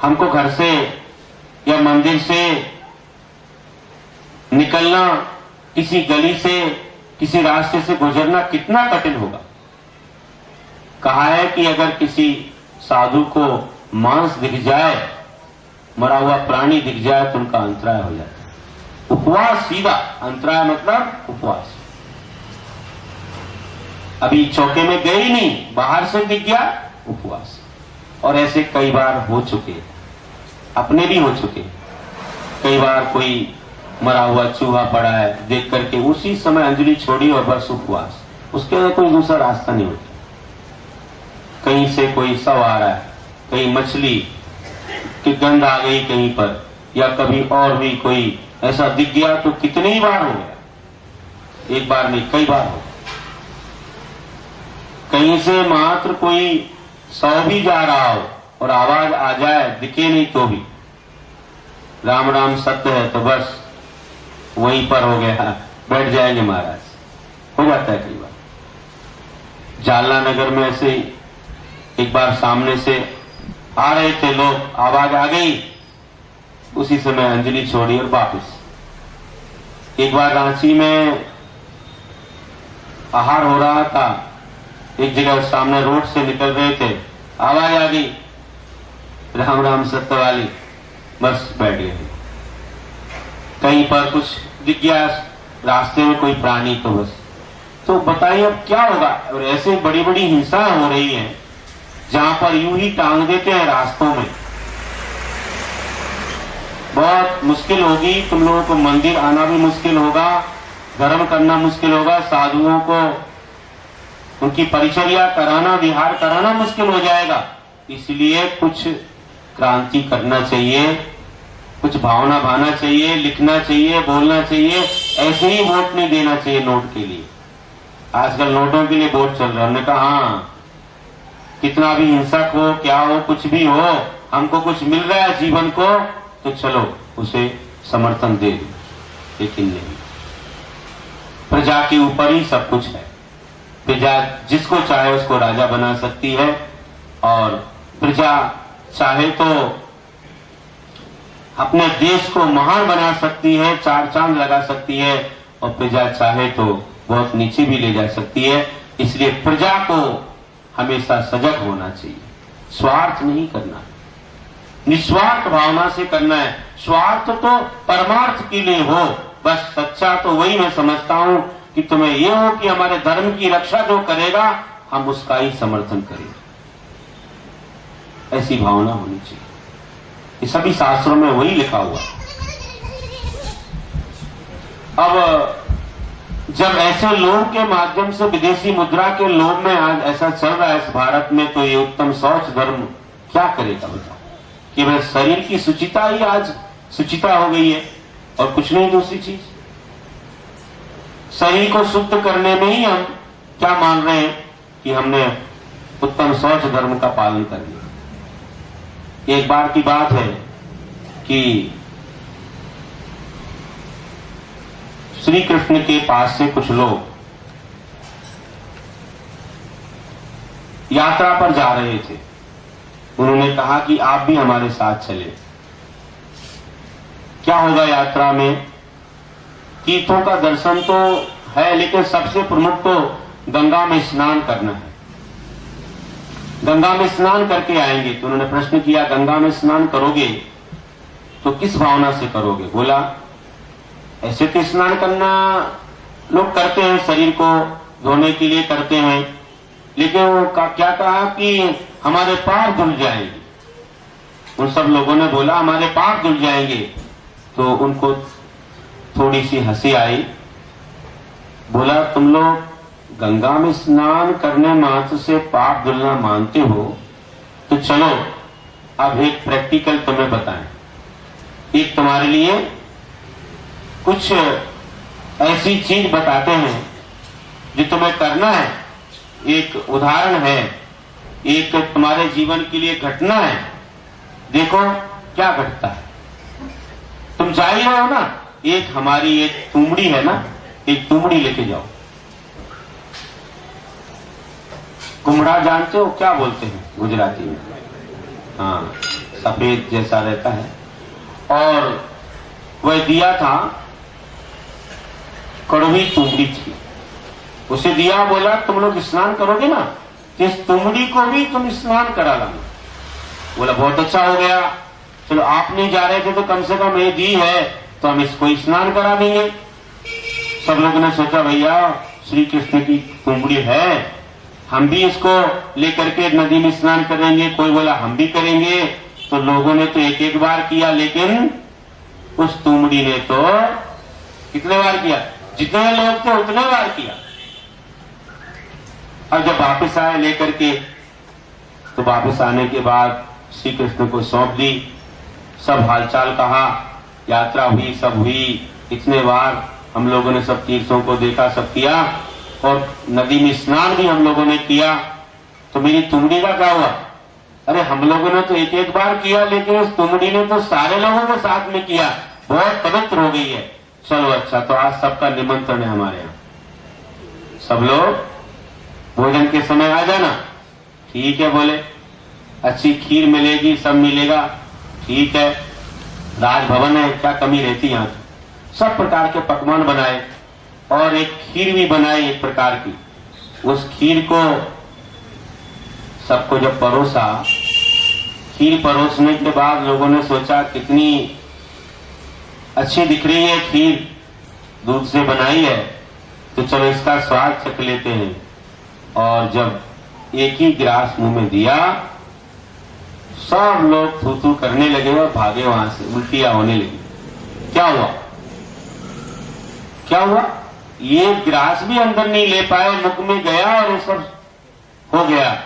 S1: हमको घर से या मंदिर से निकलना, किसी गली से, किसी रास्ते से गुजरना कितना कठिन होगा। कहा है कि अगर किसी साधु को मांस दिख जाए, मरा हुआ प्राणी दिख जाए, तो उनका अंतराय हो जाता है। उपवास सीधा, अंतराय मतलब उपवास। अभी चौके में गए ही नहीं, बाहर से दिख गया, उपवास। और ऐसे कई बार हो चुके, अपने भी हो चुके। कई बार कोई मरा हुआ चूहा पड़ा है, देख करके उसी समय अंजलि छोड़ी और बस उपवास। उसके लिए कोई दूसरा रास्ता नहीं होता। कहीं से कोई शव आ रहा है, कहीं मछली की गंध आ गई कहीं पर, या कभी और भी कोई ऐसा दिख गया, तो कितनी बार हो गया। एक बार नहीं, कई बार हो। कहीं से मात्र कोई शव भी जा रहा हो और आवाज आ जाए, दिखे नहीं तो भी राम राम सत्य है, तो बस वहीं पर हो गया, बैठ जाएंगे महाराज। हो जाता है कई बार। जालना नगर में ऐसे एक बार सामने से आ रहे थे लोग, आवाज आ गई, उसी समय अंजलि छोड़ी और वापस। एक बार रांची में आहार हो रहा था, एक जगह सामने रोड से निकल रहे थे, आवाज आ गई राम राम सत्य वाली, बस बैठ गए। कहीं पर कुछ दिख गया रास्ते में कोई प्राणी, तो बस। तो बताइए अब क्या होगा। और ऐसे बड़ी बड़ी हिंसा हो रही है जहां पर यूं ही टांग देते हैं रास्तों में। बहुत मुश्किल होगी, तुम लोगों को मंदिर आना भी मुश्किल होगा, धर्म करना मुश्किल होगा, साधुओं को उनकी परिचर्या कराना, विहार कराना मुश्किल हो जाएगा। इसलिए कुछ क्रांति करना चाहिए, कुछ भावना भाना चाहिए, लिखना चाहिए, बोलना चाहिए। ऐसे ही वोट नहीं देना चाहिए नोट के लिए। आजकल नोटों के लिए वोट चल रहा है। हमने कहा हाँ, कितना भी हिंसक हो, क्या हो, कुछ भी हो, हमको कुछ मिल रहा है जीवन को, तो चलो उसे समर्थन दे दो। लेकिन नहीं, प्रजा के ऊपर ही सब कुछ है। प्रजा जिसको चाहे उसको राजा बना सकती है, और प्रजा चाहे तो अपने देश को महान बना सकती है, चार चांद लगा सकती है, और प्रजा चाहे तो बहुत नीचे भी ले जा सकती है। इसलिए प्रजा को हमेशा सजग होना चाहिए, स्वार्थ नहीं करना, निस्वार्थ भावना से करना है। स्वार्थ तो परमार्थ के लिए हो, बस सच्चा तो वही मैं समझता हूं कि तुम्हें यह हो कि हमारे धर्म की रक्षा जो करेगा हम उसका ही समर्थन करें। ऐसी भावना होनी चाहिए। ये सभी शास्त्रों में वही लिखा हुआ। अब जब ऐसे लोग के माध्यम से विदेशी मुद्रा के लोभ में आज ऐसा चल रहा है इस भारत में, तो ये उत्तम शौच धर्म क्या करेगा बताओ। कि वह शरीर की शुचिता ही आज शुचिता हो गई है, और कुछ नहीं दूसरी चीज। शरीर को शुद्ध करने में ही हम क्या मान रहे हैं कि हमने उत्तम शौच धर्म का पालन कर लिया। एक बार की बात है कि श्री कृष्ण के पास से कुछ लोग यात्रा पर जा रहे थे। उन्होंने कहा कि आप भी हमारे साथ चले। क्या होगा यात्रा में? तीर्थों का दर्शन तो है, लेकिन सबसे प्रमुख तो गंगा में स्नान करना है। गंगा में स्नान करके आएंगे। तो उन्होंने प्रश्न किया, गंगा में स्नान करोगे तो किस भावना से करोगे? बोला, ऐसे तो स्नान करना लोग करते हैं, शरीर को धोने के लिए करते हैं, लेकिन वो क्या कहा कि हमारे पाप धुल जाएंगे। उन सब लोगों ने बोला हमारे पाप धुल जाएंगे। तो उनको थोड़ी सी हंसी आई। बोला, तुम लोग गंगा में स्नान करने मात्र से पाप धुलना मानते हो, तो चलो अब एक प्रैक्टिकल तुम्हें बताएं। एक तुम्हारे लिए कुछ ऐसी चीज बताते हैं जो तुम्हें करना है। एक उदाहरण है, एक तुम्हारे जीवन के लिए घटना है। देखो क्या घटता है। तुम जा ही रहे हो ना, एक हमारी एक तुमड़ी है ना, एक तुमड़ी लेके जाओ। कुमड़ा जानते हो क्या बोलते हैं गुजराती में? हाँ, सफेद जैसा रहता है। और वह दिया था, कड़वी तुमड़ी थी। उसे दिया, बोला तुम लोग स्नान करोगे ना, इस तुमड़ी को भी तुम स्नान करा लाना। बोला बहुत अच्छा हो गया, चलो आप नहीं जा रहे थे तो कम से कम ये दी है तो हम इसको स्नान करा देंगे। सब लोगों ने सोचा भैया श्री कृष्ण की तुमड़ी है, हम भी इसको लेकर के नदी में स्नान करेंगे। कोई बोला हम भी करेंगे। तो लोगों ने तो एक एक बार किया, लेकिन उस तुमड़ी ने तो कितने बार किया? जितने लोग थे उतने बार किया। अब जब वापस आए लेकर के, तो वापस आने के बाद श्री कृष्ण को सौंप दी। सब हालचाल कहा, यात्रा हुई, सब हुई। इतने बार हम लोगों ने सब तीर्थों को देखा, सब किया, और नदी में स्नान भी हम लोगों ने किया। तो मेरी तुमड़ी का क्या हुआ? अरे हम लोगों ने तो एक एक बार किया, लेकिन उस तुमड़ी ने तो सारे लोगों के साथ में किया, बहुत पवित्र हो गई है। चलो अच्छा, तो आज सबका निमंत्रण है हमारे यहाँ, सब लोग भोजन के समय आ जाना। ठीक है बोले, अच्छी खीर मिलेगी, सब मिलेगा, ठीक है, राजभवन है, क्या कमी रहती यहाँ। सब प्रकार के पकवान बनाए और एक खीर भी बनाई एक प्रकार की। उस खीर को सबको जब परोसा, खीर परोसने के बाद लोगों ने सोचा कितनी अच्छी दिख रही है खीर, दूध से बनाई है, तो चलो इसका स्वाद चख लेते हैं। और जब एक ही गिलास मुंह में दिया, सब लोग थू थू करने लगे और भागे वहां से, उल्टियां होने लगी। क्या हुआ? क्या हुआ? ये गिलास भी अंदर नहीं ले पाए, मुख में गया और ये सब हो गया,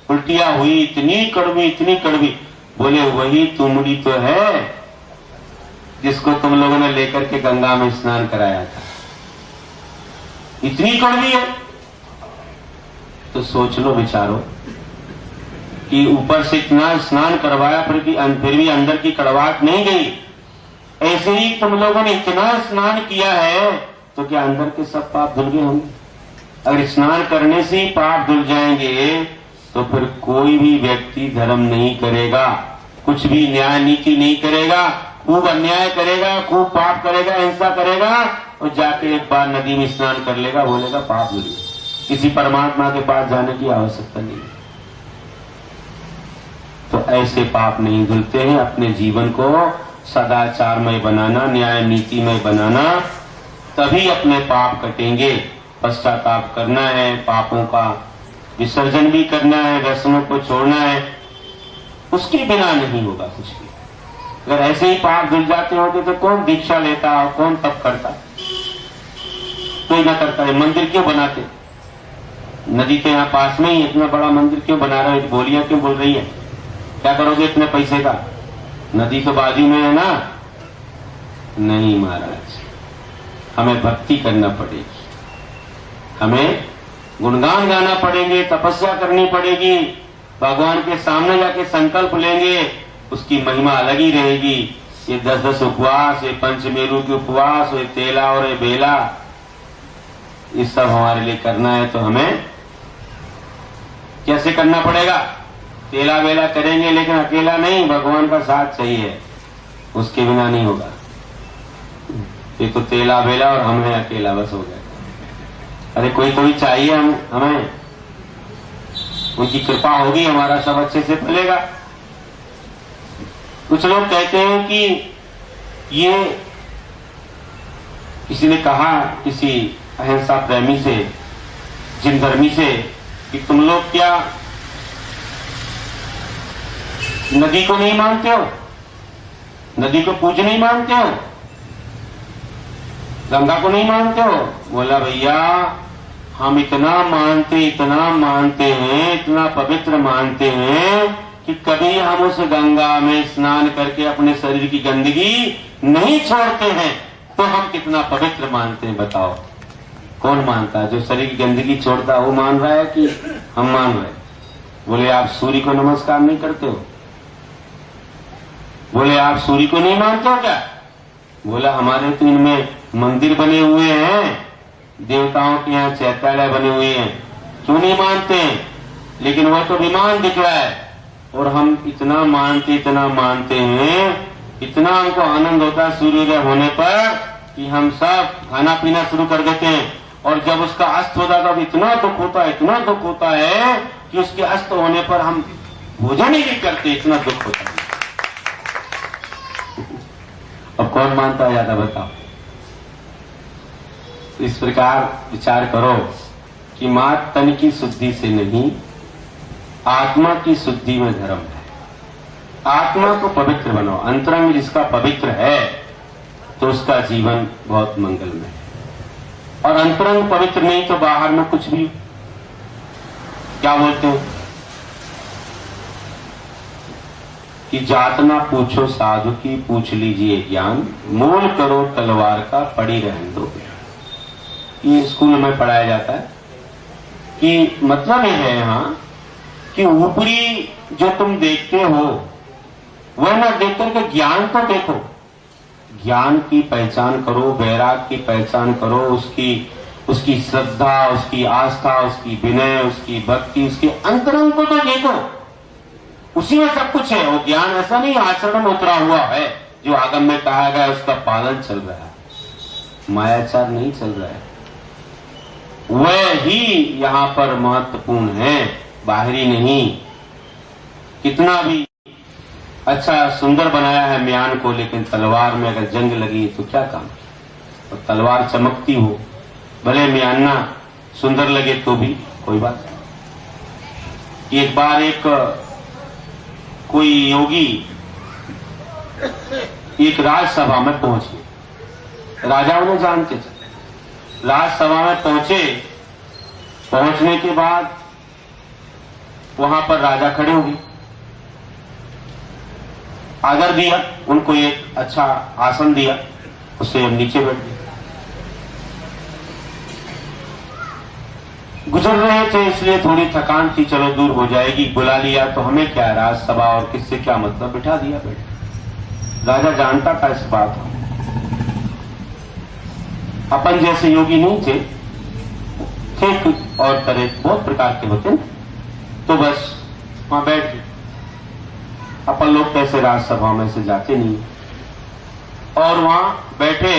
S1: उल्टियां हुई, इतनी कड़वी, इतनी कड़वी। बोले वही तुमड़ी तो है जिसको तुम लोगों ने लेकर के गंगा में स्नान कराया था, इतनी कड़वी है। तो सोच लो विचारो कि ऊपर से इतना स्नान करवाया, फिर भी अंदर की कड़वाहट नहीं गई। ऐसे ही तुम लोगों ने इतना स्नान किया है तो क्या अंदर के सब पाप धुल गए होंगे? अगर स्नान करने से ही पाप धुल जाएंगे तो फिर कोई भी व्यक्ति धर्म नहीं करेगा, कुछ भी न्याय नीति नहीं करेगा, खूब अन्याय करेगा, खूब पाप करेगा, हिंसा करेगा, और जाके एक बार नदी में स्नान कर लेगा, बोलेगा पाप धुल गया। किसी परमात्मा के पास जाने की आवश्यकता नहीं है। तो ऐसे पाप नहीं धुलते हैं। अपने जीवन को सदाचारमय बनाना, न्याय नीतिमय बनाना, तभी अपने पाप कटेंगे। पश्चाताप करना है, पापों का विसर्जन भी करना है, व्यसनों को छोड़ना है, उसके बिना नहीं होगा कुछ भी। अगर ऐसे ही पाप धुल जाते होते तो कौन दीक्षा लेता और कौन तप करता? कोई ना करता है। मंदिर क्यों बनाते? नदी के यहाँ पास में ही इतना बड़ा मंदिर क्यों बना रहे हो? बोलियां क्यों बोल रही है? क्या करोगे इतने पैसे का? नदी तो बाजू में है ना। नहीं महाराज, हमें भक्ति करना पड़ेगी, हमें गुणगान गाना पड़ेंगे, तपस्या करनी पड़ेगी, भगवान के सामने जाके संकल्प लेंगे, उसकी महिमा अलग ही रहेगी। ये 10-10 उपवास, ये पंचमेरु के उपवास, ये तेला और ये बेला, ये सब हमारे लिए करना है। तो हमें कैसे करना पड़ेगा? तेला बेला करेंगे, लेकिन अकेला नहीं, भगवान का साथ चाहिए, उसके बिना नहीं होगा। ये तो तेला बेला और हम हैं अकेला, बस हो गया। अरे कोई चाहिए हमें। उनकी कृपा होगी, हमारा सब अच्छे से फलेगा। कुछ लोग कहते हैं कि ये, किसी ने कहा किसी अहिंसा प्रेमी से, जिन धर्मी से, कि तुम लोग क्या नदी को नहीं मानते हो, नदी को पूज नहीं मानते हो, गंगा को नहीं मानते हो? बोला भैया हम इतना मानते हैं, इतना पवित्र मानते हैं कि कभी हम उस गंगा में स्नान करके अपने शरीर की गंदगी नहीं छोड़ते हैं, तो हम कितना पवित्र मानते हैं बताओ। कौन मानता है? जो शरीर की गंदगी छोड़ता है वो मान रहा है कि हम मान रहे हैं? बोले आप सूर्य को नमस्कार नहीं करते हो? बोले आप सूर्य को नहीं मानते हो क्या? बोला हमारे तो इनमें मंदिर बने हुए हैं, देवताओं के यहाँ चैत्यालय बने हुए हैं, क्यों नहीं मानते हैं? लेकिन वह तो विमान दिख रहा है, और हम इतना मानते हैं, इतना हमको आनंद होता है सूर्योदय होने पर कि हम सब खाना पीना शुरू कर देते हैं, और जब उसका अस्त होता है तब इतना दुख होता है कि उसके अस्त होने पर हम भोजन ही नहीं करते, इतना दुख होता है। अब कौन मानता है ज्यादा बताओ? इस प्रकार विचार करो कि मात्र तन की शुद्धि से नहीं, आत्मा की शुद्धि में धर्म है। आत्मा को पवित्र बनाओ, अंतरंग जिसका पवित्र है तो उसका जीवन बहुत मंगलमय है। और अंतरंग पवित्र नहीं तो बाहर में कुछ भी, क्या बोलते हैं कि जात ना पूछो साधु की, पूछ लीजिए ज्ञान, मोल करो तलवार का, पड़ी रहने दो। ये स्कूल में पढ़ाया जाता है कि मतलब ये है यहाँ कि ऊपरी जो तुम देखते हो वह ना देख करके ज्ञान को देखो, ज्ञान की पहचान करो, वैराग की पहचान करो, उसकी श्रद्धा, उसकी आस्था, उसकी विनय, उसकी भक्ति, उसके अंतरंग को तो देखो, उसी में सब कुछ है। वो ज्ञान ऐसा नहीं आचरण में उतरा हुआ है जो आगम में कहा गया उसका पालन चल रहा है, मायाचार नहीं चल रहा है। वह ही यहाँ पर महत्वपूर्ण है, बाहरी नहीं। कितना भी अच्छा सुंदर बनाया है म्यान को, लेकिन तलवार में अगर जंग लगी तो क्या काम? और तलवार चमकती हो, भले म्याना सुंदर लगे तो भी कोई बात नहीं। एक बार एक कोई योगी एक राजसभा में पहुंचे, राजा उन्हें जानते थे। राजसभा में पहुंचने के बाद वहां पर राजा खड़े हो गए, आदर दिया, उनको एक अच्छा आसन दिया, उससे हम नीचे बैठ गए। गुजर रहे थे इसलिए थोड़ी थकान थी, चलो दूर हो जाएगी, बुला लिया तो हमें क्या, राजसभा और किससे क्या मतलब, बिठा दिया बैठ। राजा जानता था इस बात को, अपन जैसे योगी नहीं थे कुछ और तरह बहुत प्रकार के होते, तो बस वहां बैठ गए। अपन लोग कैसे राजसभा में से जाते नहीं, और वहां बैठे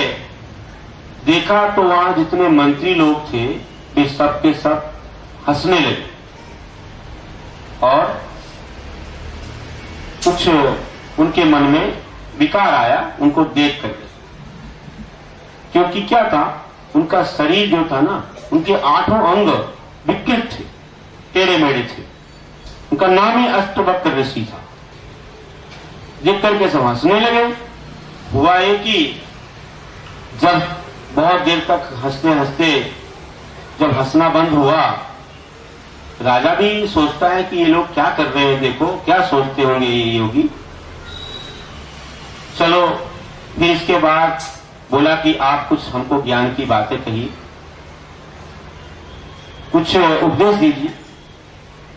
S1: देखा तो वहां जितने मंत्री लोग थे वे सब के सब हंसने लगे, और कुछ उनके मन में विकार आया उनको देख करके। क्योंकि क्या था, उनका शरीर जो था ना, उनके 8 अंग विकृत थे, टेढ़े मेढ़े थे। उनका नाम ही अष्टवक्र ऋषि था। देख करके सब हंसने लगे। हुआ ये कि जब बहुत देर तक हंसते हंसते जब हंसना बंद हुआ, राजा भी सोचता है कि ये लोग क्या कर रहे हैं, देखो क्या सोचते होंगे ये योगी। चलो फिर इसके बाद बोला कि आप कुछ हमको ज्ञान की बातें कही, कुछ उपदेश दीजिए।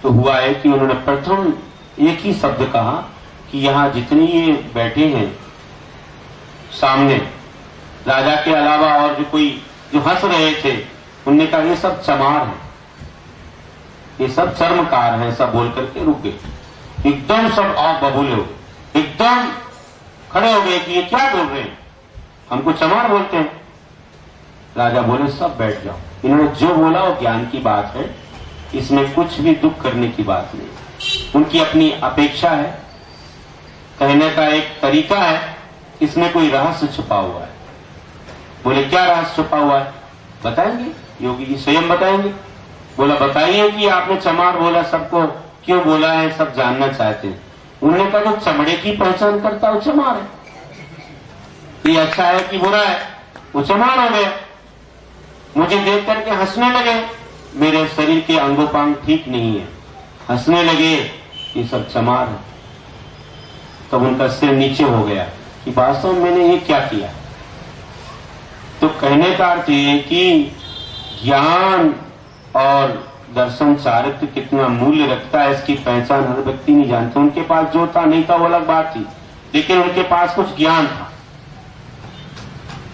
S1: तो हुआ है कि उन्होंने प्रथम एक ही शब्द कहा कि यहाँ जितने ये बैठे हैं सामने, राजा के अलावा और जो कोई जो हंस रहे थे, उनने कहा ये सब चमार है, ये सब चर्मकार है, सब बोल करके रुक गए। एकदम सब आप बबूले हो, एकदम खड़े हो गए कि ये क्या बोल रहे हैं, हमको चमार बोलते हैं। राजा बोले सब बैठ जाओ, इन्होंने जो बोला वो ज्ञान की बात है, इसमें कुछ भी दुख करने की बात नहीं। उनकी अपनी अपेक्षा है, कहने का एक तरीका है, इसमें कोई रहस्य छुपा हुआ है। बोले क्या रहस्य छुपा हुआ है? बताएंगे, योगी जी स्वयं बताएंगे। बोला बताइए कि आपने चमार बोला, सबको क्यों बोला है, सब जानना चाहते हैं। उन्होंने कहा जो चमड़े की पहचान करता है वो चमार है, ये अच्छा है कि बुरा है, वो चमार हो गया। मुझे देख करके हंसने लगे, मेरे शरीर के अंगोपांग ठीक नहीं है, हंसने लगे, ये सब चमार है। तब उनका सिर नीचे हो गया कि वास्तव में मैंने ये क्या किया। तो कहने का अर्थ ये कि ज्ञान और दर्शन चारित्र कितना मूल्य रखता है, इसकी पहचान हर व्यक्ति नहीं जानता। उनके पास जो था नहीं था वो अलग बात थी, लेकिन उनके पास कुछ ज्ञान था।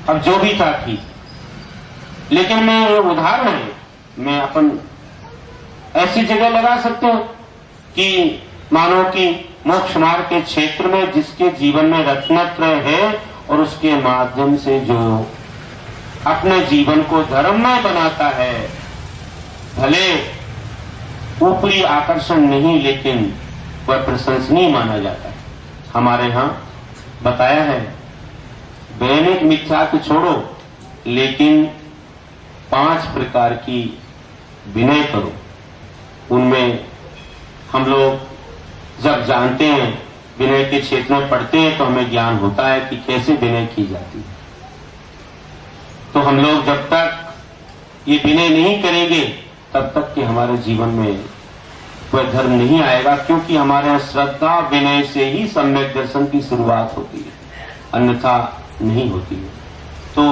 S1: अब जो भी था ठीक, लेकिन मैं ये उदाहरण है, मैं अपन ऐसी जगह लगा सकते हूं कि मानो कि मोक्ष मार्ग के क्षेत्र में जिसके जीवन में रत्नत्रय है और उसके माध्यम से जो अपने जीवन को धर्ममय बनाता है, भले ऊपरी आकर्षण नहीं लेकिन वह प्रशंसनीय माना जाता है। हमारे यहां बताया है दैनिक मिथ्या को छोड़ो, लेकिन 5 प्रकार की विनय करो। उनमें हम लोग जब जानते हैं, विनय के क्षेत्र में पढ़ते हैं, तो हमें ज्ञान होता है कि कैसे विनय की जाती है। तो हम लोग जब तक ये विनय नहीं करेंगे तब तक कि हमारे जीवन में वह धर्म नहीं आएगा, क्योंकि हमारे यहाँ श्रद्धा विनय से ही सम्यक दर्शन की शुरुआत होती है, अन्यथा नहीं होती है। तो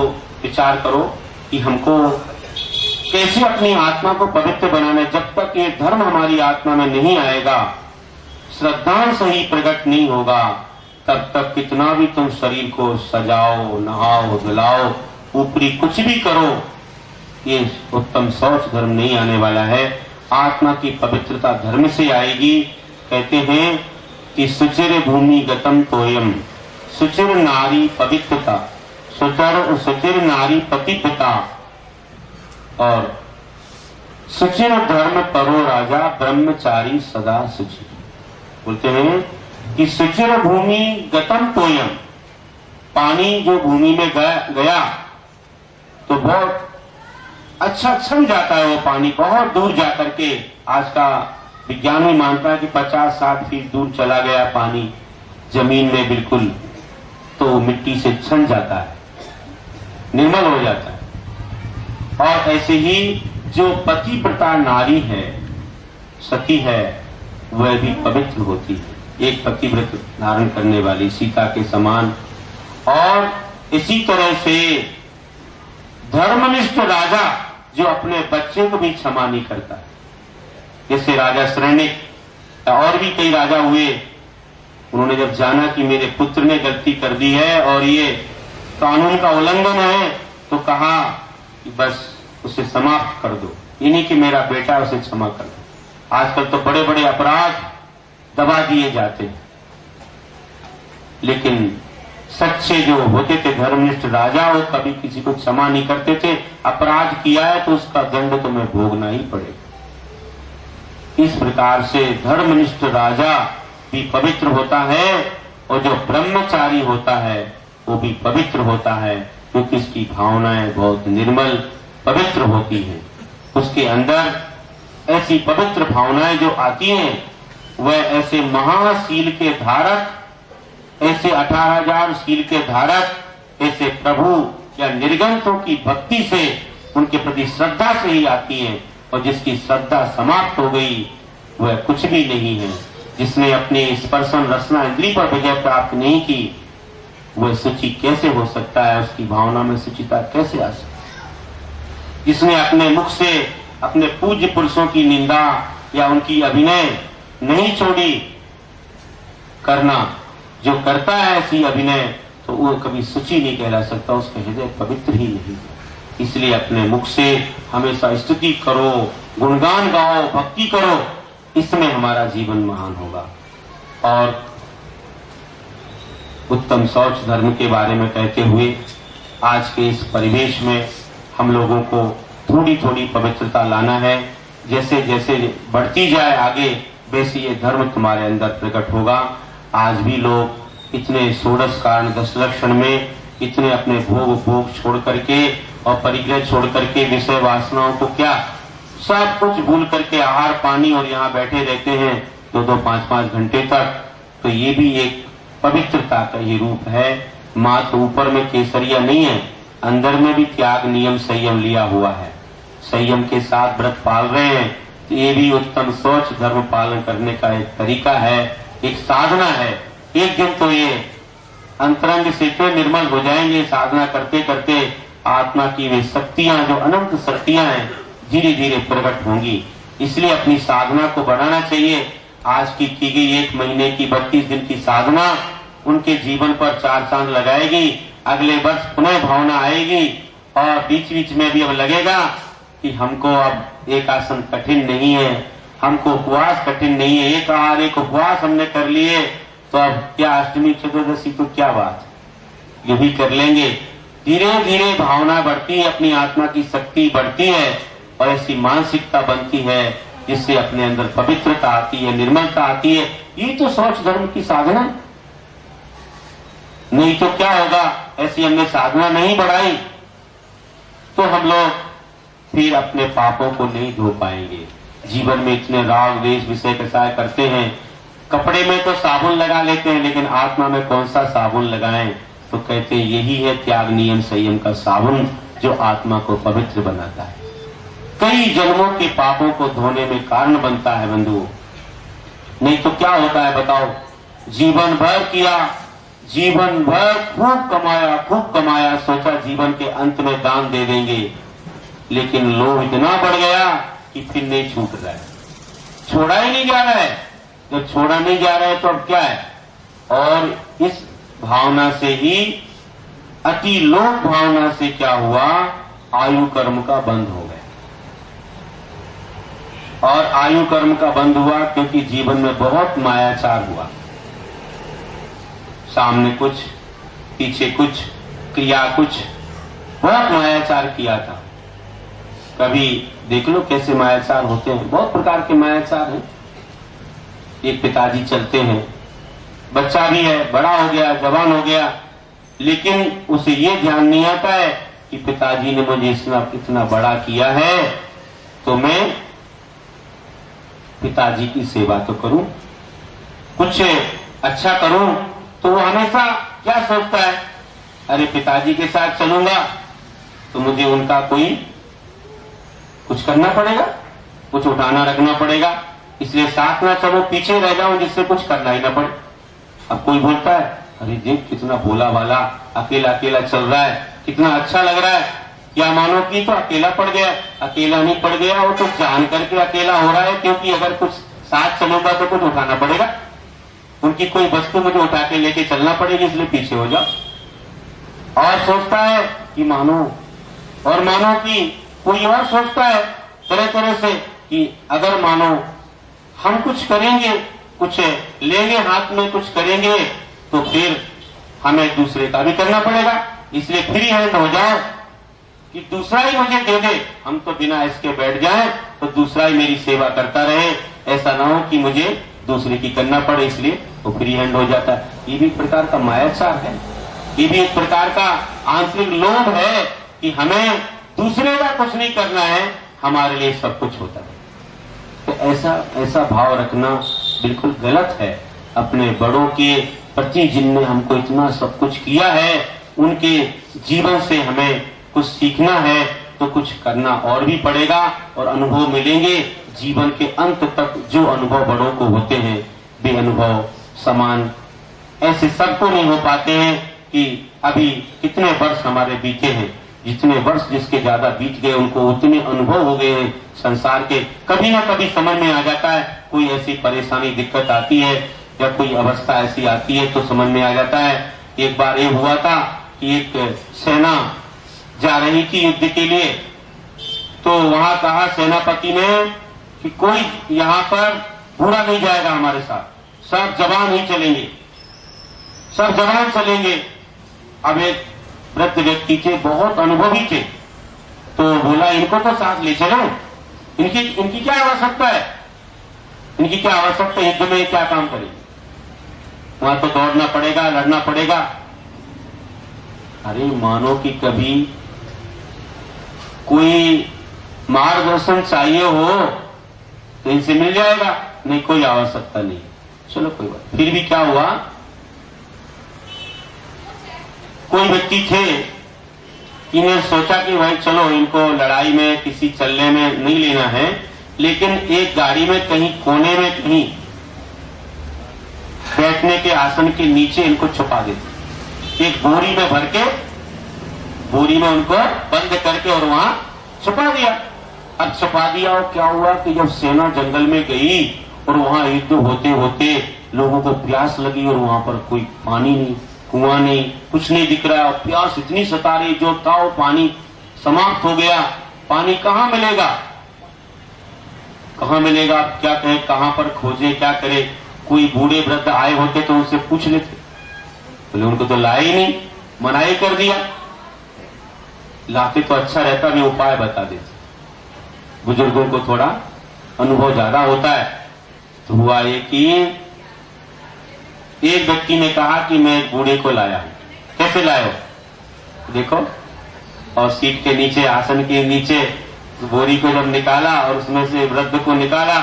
S1: विचार करो कि हमको कैसे अपनी आत्मा को पवित्र बनाना है। जब तक ये धर्म हमारी आत्मा में नहीं आएगा, श्रद्धा सही प्रकट नहीं होगा, तब तक कितना भी तुम शरीर को सजाओ, नहाओ, धुलाओ, ऊपरी कुछ भी करो, ये उत्तम शौच धर्म नहीं आने वाला है। आत्मा की पवित्रता धर्म से आएगी। कहते हैं कि सुचिर भूमि गतम तोयम, सुचिर नारी पवित्रता, सुचिर नारी पतिपिता, और सुचिर धर्म परो राजा ब्रह्मचारी सदा सुचिर। बोलते हैं कि सुचिर भूमि गतम तोयम, पानी जो भूमि में गया तो बहुत अच्छा छन जाता है, वो पानी बहुत दूर जाकर के, आज का विज्ञान भी मानता है कि 50-60 फीट दूर चला गया पानी जमीन में बिल्कुल, तो मिट्टी से छन जाता है, निर्मल हो जाता है। और ऐसे ही जो पतिव्रता नारी है, सती है, वह भी पवित्र होती है, एक पतिव्रत धारण करने वाली सीता के समान। और इसी तरह से धर्मनिष्ठ राजा जो अपने बच्चे को भी क्षमा नहीं करता, जैसे राजा शरण्यक और भी कई राजा हुए, उन्होंने जब जाना कि मेरे पुत्र ने गलती कर दी है और ये कानून का उल्लंघन है, तो कहा कि बस उसे समाप्त कर दो, ये नहीं कि मेरा बेटा उसे क्षमा कर दो। आजकल तो बड़े बड़े अपराध दबा दिए जाते हैं, लेकिन सच्चे जो होते थे धर्मनिष्ठ राजा, वो कभी किसी को क्षमा नहीं करते थे। अपराध किया है तो उसका दंड तुम्हें भोगना ही पड़ेगा। इस प्रकार से धर्मनिष्ठ राजा भी पवित्र होता है, और जो ब्रह्मचारी होता है वो भी पवित्र होता है, क्योंकि उसकी भावनाएं बहुत निर्मल पवित्र होती हैं। उसके अंदर ऐसी पवित्र भावनाएं जो आती हैं, वह ऐसे महाशील के धारक, ऐसे 18,000 शील के धारक, ऐसे प्रभु या निर्गंथों की भक्ति से, उनके प्रति श्रद्धा से ही आती है। और जिसकी श्रद्धा समाप्त हो गई वह कुछ भी नहीं है। जिसने अपने स्पर्शन रसना इंद्री पर विजय प्राप्त नहीं की, वह शुचि कैसे हो सकता है, उसकी भावना में शुचिता कैसे आ सकती है। जिसने अपने मुख से अपने पूज्य पुरुषों की निंदा या उनकी अभिनय नहीं छोड़ी करना, जो करता है ऐसी अभिनय, तो वो कभी शुचि नहीं कहला सकता, उसका हृदय पवित्र ही नहीं। इसलिए अपने मुख से हमेशा स्तुति करो, गुणगान गाओ, भक्ति करो, इसमें हमारा जीवन महान होगा। और उत्तम शौच धर्म के बारे में कहते हुए, आज के इस परिवेश में हम लोगों को थोड़ी थोड़ी पवित्रता लाना है। जैसे जैसे बढ़ती जाए आगे, वैसे ये धर्म तुम्हारे अंदर प्रकट होगा। आज भी लोग इतने षोडश कारण 10 लक्षण में इतने अपने भोग छोड़ करके और परिग्रह छोड़ करके विषय वासनाओं को क्या सब कुछ भूल करके आहार पानी और यहाँ बैठे रहते हैं 2-2, 5-5 घंटे तक। तो ये भी एक पवित्रता का ये रूप है। मात्र ऊपर में केसरिया नहीं है, अंदर में भी त्याग नियम संयम लिया हुआ है। संयम के साथ व्रत पाल रहे हैं, तो ये भी उत्तम सोच धर्म पालन करने का एक तरीका है, एक साधना है। एक दिन तो ये अंतरंग से इतने निर्मल हो जाएंगे, साधना करते करते आत्मा की वे शक्तियां जो अनंत शक्तियां हैं धीरे धीरे प्रकट होंगी। इसलिए अपनी साधना को बढ़ाना चाहिए। आज की गई 1 महीने की 32 दिन की साधना उनके जीवन पर 4 चांद लगाएगी। अगले वर्ष पुनः भावना आएगी और बीच बीच में भी अब लगेगा कि हमको अब एक आसन कठिन नहीं है, हमको उपवास कठिन नहीं है, एक आहार एक उपवास हमने कर लिए, तो अब क्या अष्टमी चतुर्दशी तो क्या बात, ये भी कर लेंगे। धीरे धीरे भावना बढ़ती है, अपनी आत्मा की शक्ति बढ़ती है और ऐसी मानसिकता बनती है जिससे अपने अंदर पवित्रता आती है, निर्मलता आती है। ये तो सोच धर्म की साधना है। नहीं तो क्या होगा, ऐसी हमने साधना नहीं बढ़ाई तो हम लोग फिर अपने पापों को नहीं धो पाएंगे। जीवन में इतने राग द्वेष विषय कसाय करते हैं, कपड़े में तो साबुन लगा लेते हैं, लेकिन आत्मा में कौन सा साबुन लगाएं? तो कहते हैं यही है त्याग नियम संयम का साबुन जो आत्मा को पवित्र बनाता है, कई जन्मों के पापों को धोने में कारण बनता है बंधुओं। नहीं तो क्या होता है बताओ, जीवन भर किया, जीवन भर खूब कमाया, सोचा जीवन के अंत में दान दे देंगे, लेकिन लोभ इतना बढ़ गया कि फिर नहीं छूट रहा है, छोड़ा ही नहीं जा रहा है। जब छोड़ा नहीं जा रहा है तो अब क्या है? और इस भावना से ही, अति लोभ भावना से क्या हुआ, आयु कर्म का बंद हो गया। और आयु कर्म का बंद हुआ क्योंकि जीवन में बहुत मायाचार हुआ, सामने कुछ पीछे कुछ, क्रिया कुछ, बहुत मायाचार किया था। कभी देख लो कैसे मायाचार होते हैं, बहुत प्रकार के मायाचार हैं। एक पिताजी चलते हैं, बच्चा भी है, बड़ा हो गया, जवान हो गया, लेकिन उसे ये ध्यान नहीं आता है कि पिताजी ने मुझे इतना बड़ा किया है तो मैं पिताजी की सेवा तो करूं, कुछ अच्छा करूं। तो वो हमेशा क्या सोचता है, अरे पिताजी के साथ चलूंगा तो मुझे उनका कोई कुछ करना पड़ेगा, कुछ उठाना रखना पड़ेगा, इसलिए साथ ना चलो, पीछे रह जाऊं जिससे कुछ करना ही ना पड़े। अब कोई बोलता है, अरे देख कितना भोला वाला अकेला अकेला चल रहा है, कितना अच्छा लग रहा है, क्या मानो कि तो अकेला पड़ गया। अकेला नहीं पड़ गया, वो तो जान करके अकेला हो रहा है, क्योंकि अगर कुछ साथ चलूंगा तो कुछ उठाना पड़ेगा, उनकी कोई वस्तु मुझे उठा के लेके चलना पड़ेगी, इसलिए पीछे हो जाओ। और सोचता है कि मानो, और मानो कि कोई और सोचता है तरह तरह से कि अगर मानो हम कुछ करेंगे, कुछ लेंगे हाथ में, कुछ करेंगे तो फिर हमें दूसरे का भी करना पड़ेगा, इसलिए फ्री हैंड हो जाओ कि दूसरा ही मुझे दे दे, हम तो बिना इसके बैठ जाएं तो दूसरा ही मेरी सेवा करता रहे, ऐसा ना हो कि मुझे दूसरे की करना पड़े, इसलिए वो फ्री हैंड हो जाता है। ये भी एक प्रकार का मायाचार है, ये भी एक प्रकार का आंतरिक लोभ है कि हमें दूसरे का कुछ नहीं करना है, हमारे लिए सब कुछ होता है। तो ऐसा भाव रखना बिल्कुल गलत है। अपने बड़ों के प्रति जिनने हमको इतना सब कुछ किया है, उनके जीवन से हमें कुछ सीखना है तो कुछ करना और भी पड़ेगा और अनुभव मिलेंगे। जीवन के अंत तक जो अनुभव बड़ों को होते हैं वे अनुभव समान ऐसे सबको नहीं हो पाते हैं कि अभी कितने वर्ष हमारे बीते हैं, जितने वर्ष जिसके ज्यादा बीत गए उनको उतने अनुभव हो गए हैं संसार के। कभी ना कभी समझ में आ जाता है, कोई ऐसी परेशानी दिक्कत आती है या कोई अवस्था ऐसी आती है तो समझ में आ जाता है। एक बार ये हुआ था कि एक सेना जा रही थी युद्ध के लिए, तो वहां कहा सेनापति ने कि कोई यहाँ पर बूढ़ा नहीं जाएगा हमारे साथ, सब जवान ही चलेंगे, सब जवान चलेंगे। अब एक वृद्ध व्यक्ति थे, बहुत अनुभवी थे, तो बोला इनको तो साथ ले चलो, इनकी क्या आवश्यकता है? इनकी क्या आवश्यकता है? युद्ध में क्या काम करेगी? वहां तो दौड़ना पड़ेगा, लड़ना पड़ेगा। अरे मानो कि कभी कोई मार्गदर्शन चाहिए हो तो इनसे मिल जाएगा, नहीं कोई आवश्यकता नहीं। चलो कोई बात। फिर भी क्या हुआ, कोई व्यक्ति थे, इन्हें सोचा कि भाई चलो इनको लड़ाई में किसी चलने में नहीं लेना है, लेकिन एक गाड़ी में कहीं कोने में कहीं बैठने के आसन के नीचे इनको छुपा देते। एक बोरी में भर के, बोरी में उनको बंद करके और वहां छुपा दिया। अब छुपा दिया और क्या हुआ कि जब सेना जंगल में गई और वहां युद्ध होते होते लोगों को प्यास लगी और वहां पर कोई पानी नहीं, कुआं नहीं, कुछ नहीं दिख रहा, और प्यास इतनी सता रही, जो था वो पानी समाप्त हो गया। पानी कहां मिलेगा, कहां मिलेगा? क्या कहे, कहां पर खोजे, क्या करे? कोई बूढ़े वृद्ध आए होते तो उनसे पूछ लेते, बोले उनको तो लाए ही नहीं, मनाही कर दिया। लाते तो अच्छा रहता, भी उपाय बता देते। बुजुर्गों को थोड़ा अनुभव ज्यादा होता है। तो हुआ ये कि एक व्यक्ति ने कहा कि मैं एक बूढ़े को लाया हूं। कैसे लाए हो? देखो, और सीट के नीचे, आसन के नीचे बोरी को जब निकाला और उसमें से वृद्ध को निकाला,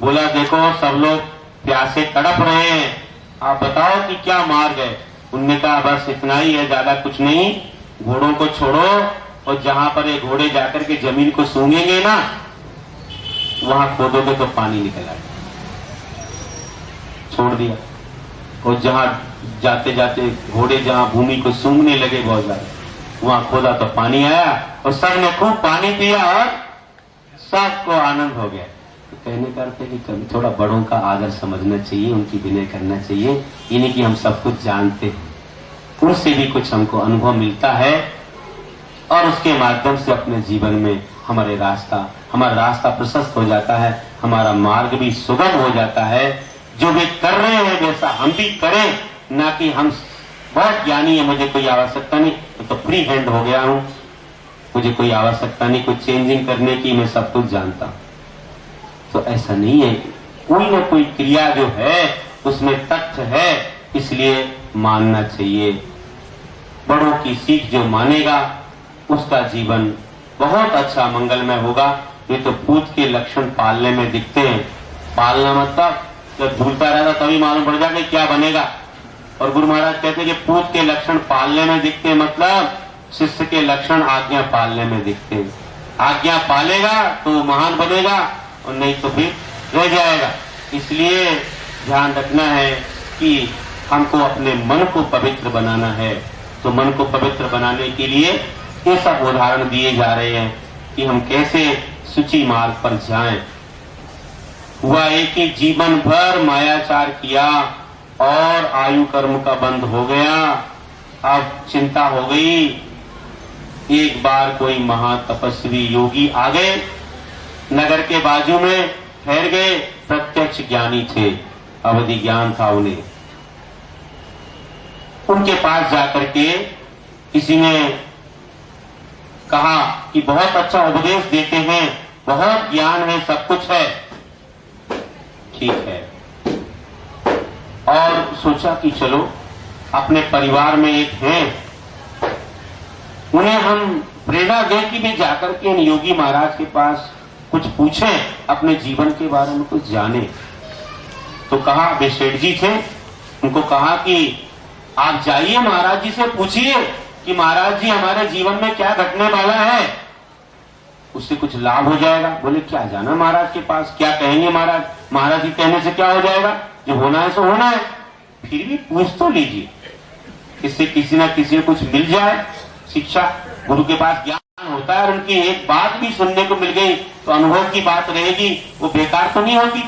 S1: बोला देखो सब लोग प्यासे तड़प रहे हैं, आप बताओ कि क्या मार्ग है? उनने कहा बस इतना ही है, ज्यादा कुछ नहीं, घोड़ों को छोड़ो और जहां पर ये घोड़े जाकर के जमीन को सूंघेंगे ना, वहां खोदोगे तो पानी निकल आएगा। छोड़ दिया, और जहां जाते जाते घोड़े जहां भूमि को सूंघने लगे बहुत ज्यादा, वहां खोदा तो पानी आया और सबने खूब पानी पिया और सबको आनंद हो गया। तो कहने का अर्थ है कि कभी थोड़ा बड़ों का आदर समझना चाहिए, उनकी विनय करना चाहिए। ये नहीं कि हम सब कुछ जानते हैं, उनसे भी कुछ हमको अनुभव मिलता है और उसके माध्यम से अपने जीवन में हमारा रास्ता प्रशस्त हो जाता है, हमारा मार्ग भी सुगम हो जाता है। जो वे कर रहे हैं वैसा हम भी करें, ना कि हम बहुत ज्ञानी है, मुझे कोई आवश्यकता नहीं, तो फ्री हैंड हो गया हूं, मुझे कोई आवश्यकता नहीं कुछ चेंजिंग करने की, मैं सब कुछ जानता हूं। तो ऐसा नहीं है, कोई ना कोई क्रिया जो है उसमें तथ्य है, इसलिए मानना चाहिए। बड़ों की सीख जो मानेगा उसका जीवन बहुत अच्छा मंगलमय होगा। ये तो पूत के लक्षण पालने में दिखते हैं। पालना मतलब जब भूलता रहेगा तभी मालूम पड़ जाएगा क्या बनेगा। और गुरु महाराज कहते हैं कि पूत के लक्षण पालने में दिखते हैं, मतलब शिष्य के लक्षण आज्ञा पालने में दिखते हैं। आज्ञा पालेगा तो महान बनेगा और नहीं तो फिर रह जाएगा। इसलिए ध्यान रखना है कि हमको अपने मन को पवित्र बनाना है। तो मन को पवित्र बनाने के लिए ये सब उदाहरण दिए जा रहे हैं कि हम कैसे शुचि मार्ग पर जाएं। हुआ एक ही जीवन भर मायाचार किया और आयु कर्म का बंध हो गया। अब चिंता हो गई। एक बार कोई महातपस्वी योगी आ गए, नगर के बाजू में ठहर गए, प्रत्यक्ष ज्ञानी थे, अवधि ज्ञान था उन्हें। उनके पास जाकर के किसी ने कहा कि बहुत अच्छा उपदेश देते हैं, बहुत ज्ञान है, सब कुछ है। ठीक है। और सोचा कि चलो अपने परिवार में एक हैं, उन्हें हम प्रेरणा दें कि भी जाकर के इन योगी महाराज के पास कुछ पूछें, अपने जीवन के बारे में कुछ जाने। तो कहा, वे सेठ जी थे, उनको कहा कि आप जाइए महाराज जी से पूछिए कि महाराज जी हमारे जीवन में क्या घटने वाला है, उससे कुछ लाभ हो जाएगा। बोले क्या जाना महाराज के पास, क्या कहेंगे महाराज, महाराज जी कहने से क्या हो जाएगा, जो होना है सो होना है। फिर भी पूछ तो लीजिए, इससे किसी ना किसी को कुछ मिल जाए। शिक्षा, गुरु के पास ज्ञान होता है और उनकी एक बात भी सुनने को मिल गई तो अनुभव की बात रहेगी, वो बेकार तो नहीं होगी।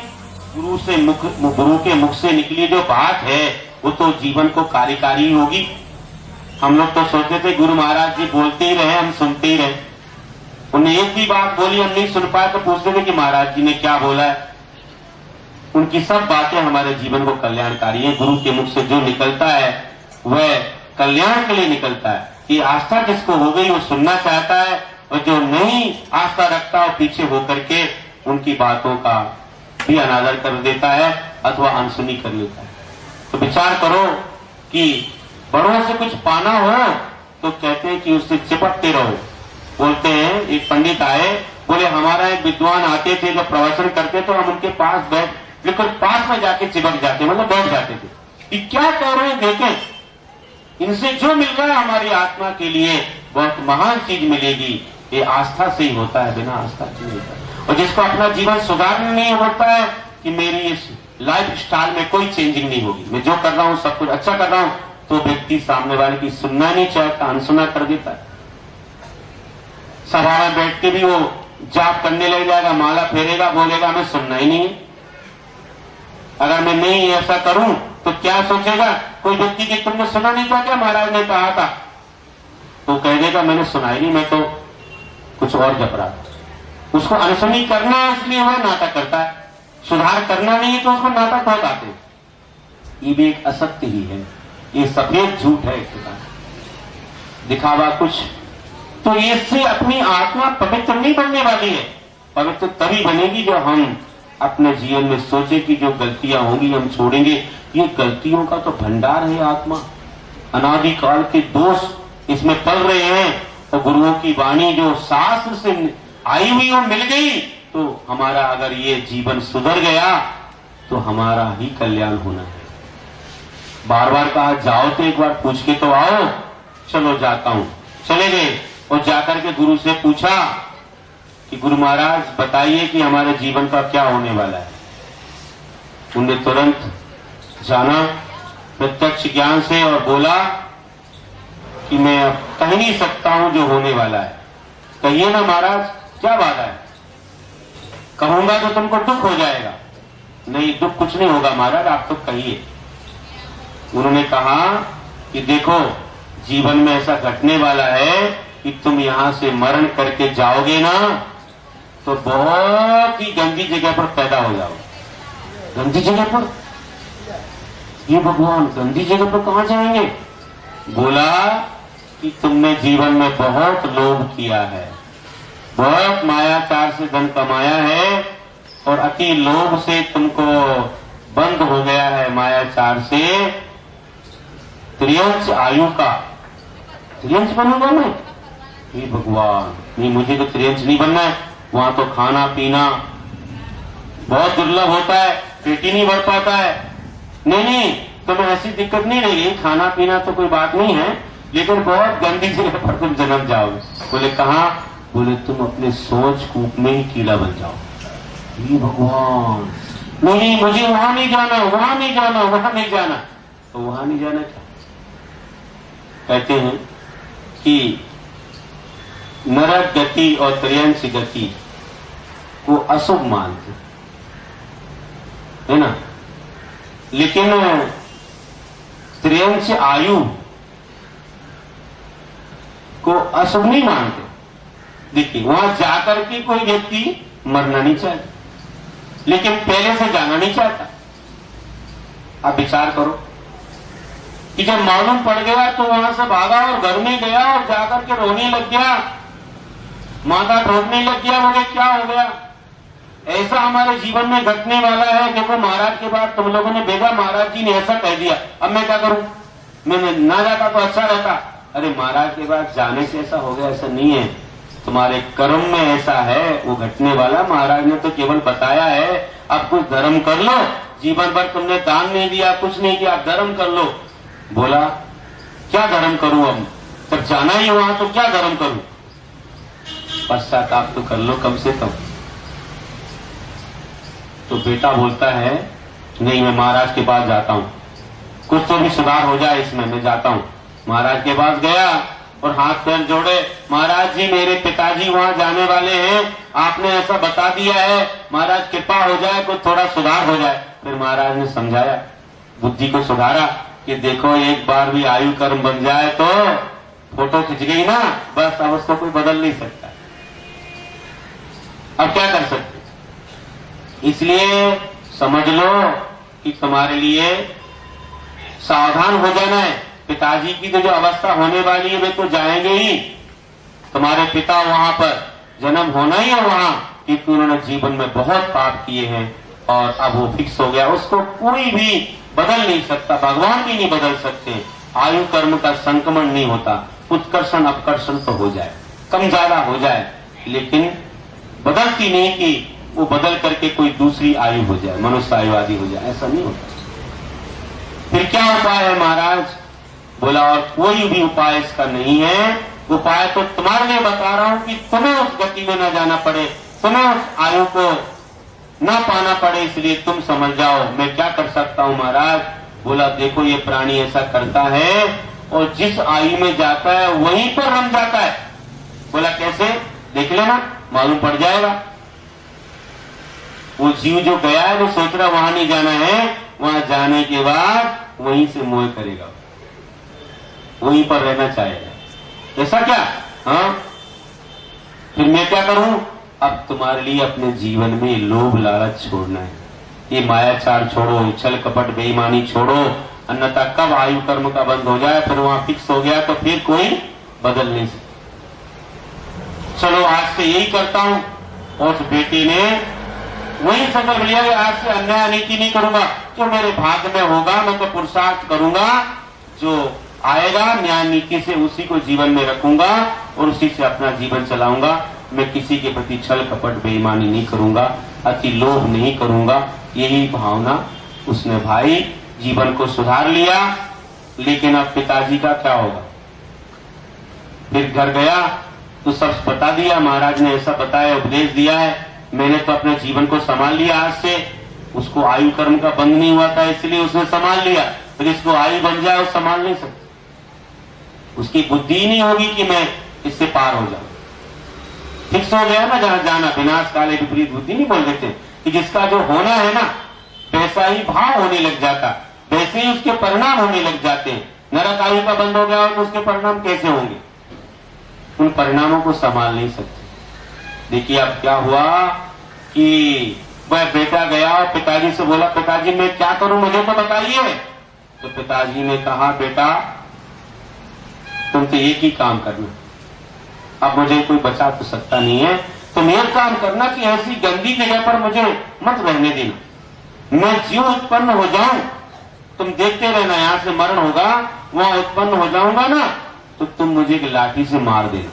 S1: गुरु के मुख से निकली जो बात है वो तो जीवन को कार्यकारी होगी। हम लोग तो सोचते थे गुरु महाराज जी बोलते ही रहे, हम सुनते ही रहे। उन्हें एक भी बात बोली हम नहीं सुन पाए तो पूछते थे कि महाराज जी ने क्या बोला है। उनकी सब बातें हमारे जीवन को कल्याणकारी है। गुरु के मुख से जो निकलता है वह कल्याण के लिए निकलता है। ये आस्था जिसको हो गई वो सुनना चाहता है और जो नहीं आस्था रखता है पीछे होकर के उनकी बातों का भी अनादर कर देता है अथवा अनसुनी कर लेता है। तो विचार करो कि बड़ों से कुछ पाना हो तो कहते हैं कि उससे चिपकते रहो। बोलते हैं एक पंडित आए, बोले हमारा एक विद्वान आते थे, जब प्रवचन करते तो हम उनके पास बिल्कुल पास में जाके चिपक जाते, मतलब बैठ जाते थे कि क्या कह रहे हैं देखें, इनसे जो मिल रहा है हमारी आत्मा के लिए बहुत महान चीज मिलेगी। ये आस्था से ही होता है, बिना आस्था के नहीं होता। और जिसको अपना जीवन सुधारना नहीं होता है कि मेरी इस लाइफ स्टाइल में कोई चेंजिंग नहीं होगी, मैं जो कर रहा हूं सब कुछ अच्छा कर रहा हूं, तो व्यक्ति सामने वाले की सुनना नहीं चाहता, अनसुना कर देता है। सभा में बैठ के भी वो जाप करने लग जाएगा, माला फेरेगा, बोलेगा मैं सुनना ही नहीं है। अगर मैं नहीं ऐसा करूं तो क्या सोचेगा कोई व्यक्ति कि तुमने सुना नहीं था क्या महाराज ने कहा था, तो कह देगा मैंने सुना ही नहीं, मैं तो कुछ और जप रहा था। उसको अनसुनी करना है इसलिए वह नाटक करता है, सुधार करना नहीं है तो उसको नाटक हो जाते हैं। ये भी एक असत्य ही है, ये सफेद झूठ है, एक प्रकार दिखावा कुछ। तो इससे अपनी आत्मा पवित्र नहीं बनने वाली है। पवित्र तभी बनेगी जो हम अपने जीवन में सोचे कि जो गलतियां होंगी हम छोड़ेंगे। ये गलतियों का तो भंडार है आत्मा, अनादिकाल के दोष इसमें पल रहे हैं, और गुरुओं की वाणी जो शास्त्र से आई हुई और मिल गई, तो हमारा अगर ये जीवन सुधर गया तो हमारा ही कल्याण होना है। बार बार कहा जाओ तो एक बार पूछ के तो आओ, चलो जाता हूं, चले गए और जाकर के गुरु से पूछा कि गुरु महाराज बताइए कि हमारे जीवन का क्या होने वाला है। उन्होंने तुरंत जाना प्रत्यक्ष ज्ञान से और बोला कि मैं अब कह नहीं सकता हूं जो होने वाला है। कहिए ना महाराज क्या बात है, कहूंगा तो तुमको दुख हो जाएगा। नहीं दुख कुछ नहीं होगा महाराज, आप तो कहिए। उन्होंने कहा कि देखो जीवन में ऐसा घटने वाला है कि तुम यहां से मरण करके जाओगे ना तो बहुत ही गंदी जगह पर पैदा हो जाओगे। गंदी जगह पर? ये भगवान गंदी जगह पर कहां जाएंगे? बोला कि तुमने जीवन में बहुत लोभ किया है, बहुत मायाचार से धन कमाया है, और अति लोभ से तुमको बंद हो गया है मायाचार से त्रियंश आयु का। त्रियंश बनूंगा मैं? हे भगवान नहीं, मुझे तो त्रियंश नहीं बनना है। वहां तो खाना पीना बहुत दुर्लभ होता है, पेट ही नहीं भर पाता है। नहीं तुम्हें ऐसी दिक्कत नहीं रहेगी, खाना पीना तो कोई बात नहीं है, लेकिन बहुत गंदी जगह पर तुम जन्म जाओगे। बोले कहा? बोले तुम अपने सोच कूप में ही कीड़ा बन जाओ। हे भगवान नहीं, मुझे वहां नहीं जाना, वहां नहीं जाना, वहां नहीं जाना। तो वहां नहीं जाना क्या? कहते हैं कि नरक गति और त्रियंश गति को अशुभ मानते है ना, लेकिन त्रियंश आयु को अशुभ नहीं मानते। देखिए वहां जाकर के कोई व्यक्ति मरना नहीं चाहता, लेकिन पहले से जाना नहीं चाहता। आप विचार करो कि जब मालूम पड़ गया तो वहां से भागा और घर में गया और जाकर के रोने लग गया, माथा ठोकने लग गया, बोले क्या हो गया। ऐसा हमारे जीवन में घटने वाला है। देखो महाराज के बाद तुम लोगों ने भेजा, महाराज जी ने ऐसा कह दिया, अब मैं क्या करूं, मैं ना जाता तो अच्छा रहता। अरे महाराज के बाद जाने से ऐसा हो गया, ऐसा नहीं है, तुम्हारे कर्म में ऐसा है वो घटने वाला। महाराज ने तो केवल बताया है अब कुछ धर्म कर लो, जीवन भर तुमने दान नहीं दिया, कुछ नहीं किया, धर्म कर लो। बोला क्या धर्म करूं, अब तब जाना ही वहां तो क्या धर्म करूं, पश्चाताप तो कर लो कम से कम। तो बेटा बोलता है नहीं मैं महाराज के पास जाता हूं, कुछ तो भी सुधार हो जाए इसमें, मैं जाता हूं। महाराज के पास गया और हाथ पैर जोड़े, महाराज जी मेरे पिताजी वहां जाने वाले हैं, आपने ऐसा बता दिया है, महाराज कृपा हो जाए, कुछ थोड़ा सुधार हो जाए। फिर महाराज ने समझाया, बुद्धि को सुधारा कि देखो एक बार भी आयु कर्म बन जाए तो फोटो खिंच गई ना, बस अब उसको कोई बदल नहीं सकता, अब क्या कर सकते। इसलिए समझ लो कि तुम्हारे लिए सावधान हो जाना है। पिताजी की तो जो अवस्था होने वाली है वे तो जाएंगे ही, तुम्हारे पिता वहां पर जन्म होना ही है वहां, क्योंकि उन्होंने जीवन में बहुत पाप किए हैं और अब वो फिक्स हो गया, उसको कोई भी बदल नहीं सकता, भगवान भी नहीं बदल सकते। आयु कर्म का संक्रमण नहीं होता, उत्कर्षण अपकर्षण तो हो जाए, कम ज्यादा हो जाए, लेकिन बदलती नहीं कि वो बदल करके कोई दूसरी आयु हो जाए, मनुष्य आयु आदि हो जाए, ऐसा नहीं होता। फिर क्या उपाय है महाराज? बोला और कोई भी उपाय इसका नहीं है, उपाय तो तुम्हारे लिए बता रहा हूं कि तुम्हें उस गति में न जाना पड़े, तुम्हें उस आयु को न पाना पड़े, इसलिए तुम समझ जाओ मैं क्या कर सकता हूं महाराज। बोला देखो ये प्राणी ऐसा करता है और जिस आयु में जाता है वहीं पर रम जाता है। बोला कैसे? देख लेना, मालूम पड़ जाएगा। वो जीव जो गया है वो सोच रहा वहां नहीं जाना है, वहां जाने के बाद वहीं से मोह करेगा, वहीं पर रहना चाहेगा। ऐसा क्या? हाँ, फिर मैं क्या करूं? अब तुम्हारे लिए अपने जीवन में लोभ लालच छोड़ना है, ये मायाचार छोड़ो, छल कपट बेईमानी छोड़ो, अन्यथा कब आयु कर्म का बंद हो जाए, फिर वहां फिक्स हो गया तो फिर कोई बदल नहीं सकता। चलो आज से यही करता हूं। और उस बेटी ने वही संकल्प लिया कि आज से अन्याय नीति नहीं करूंगा, जो मेरे भाग्य में होगा मैं तो पुरुषार्थ करूंगा, जो आएगा न्याय नीति से उसी को जीवन में रखूंगा और उसी से अपना जीवन चलाऊंगा। मैं किसी के प्रति छल कपट बेईमानी नहीं करूंगा, अति लोभ नहीं करूंगा। यही भावना उसने भाई जीवन को सुधार लिया। लेकिन अब पिताजी का क्या होगा? फिर घर गया तो सब बता दिया, महाराज ने ऐसा बताया, उपदेश दिया है, मैंने तो अपने जीवन को संभाल लिया आज से। उसको आयु कर्म का बंद नहीं हुआ था इसलिए उसने संभाल लिया, फिर इसको आयु बन जाए वो संभाल नहीं सकता। उसकी बुद्धि ही नहीं होगी कि मैं इससे पार हो जाऊं। फिक्स हो गया ना जहां जाना, विनाश काले विपरीत बुद्धि नहीं बोल देते कि जिसका जो होना है ना वैसा ही भाव होने लग जाता, वैसे ही उसके परिणाम होने लग जाते हैं। नरक आयु का बंद हो गया तो उसके परिणाम कैसे होंगे? उन परिणामों को संभाल नहीं सकते। देखिए अब क्या हुआ कि वह बेटा गया और पिताजी से बोला, पिताजी मैं क्या करूं मुझे तो बताइए। तो पिताजी ने कहा बेटा तुम तो एक ही काम करना, अब मुझे कोई बचा तो सकता नहीं है, तुम एक काम करना कि ऐसी गंदी जगह पर मुझे मत रहने देना, मैं जीव उत्पन्न हो जाऊं, तुम देखते रहना, यहां से मरण होगा, वहां उत्पन्न हो जाऊंगा ना तो तुम मुझे एक लाठी से मार देना।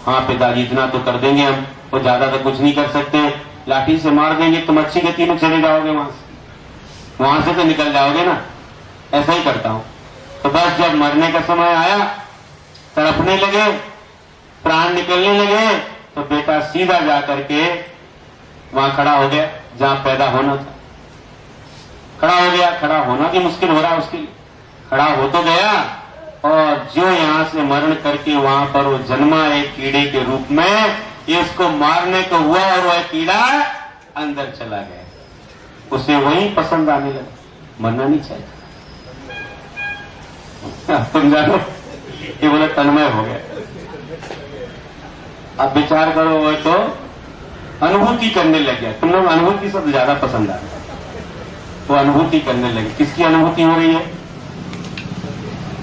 S1: हाँ पिताजी इतना तो कर देंगे हम, तो ज्यादा तो कुछ नहीं कर सकते, लाठी से मार देंगे, तुम अच्छी गति में चले जाओगे, वहां से तो निकल जाओगे ना। ऐसा ही करता हूं। तो बस जब मरने का समय आया, तड़पने लगे, प्राण निकलने लगे, तो बेटा सीधा जा करके वहां खड़ा हो गया जहां पैदा होना था। खड़ा हो गया, खड़ा होना भी मुश्किल हो रहा है उसके लिए, खड़ा हो तो गया और जो यहां से मरण करके वहां पर वो जन्मा एक कीड़े के रूप में, ये उसको मारने को हुआ और वह कीड़ा अंदर चला गया, उसे वही पसंद आने लगा, मरना नहीं चाहिए। तुम जानो ये बोला तन्मय हो गया। अब विचार करो, वो तो अनुभूति करने लग गया। तुम लोग अनुभूति सबसे ज्यादा पसंद आ रहा है, वो अनुभूति करने लगे। किसकी अनुभूति हो रही है?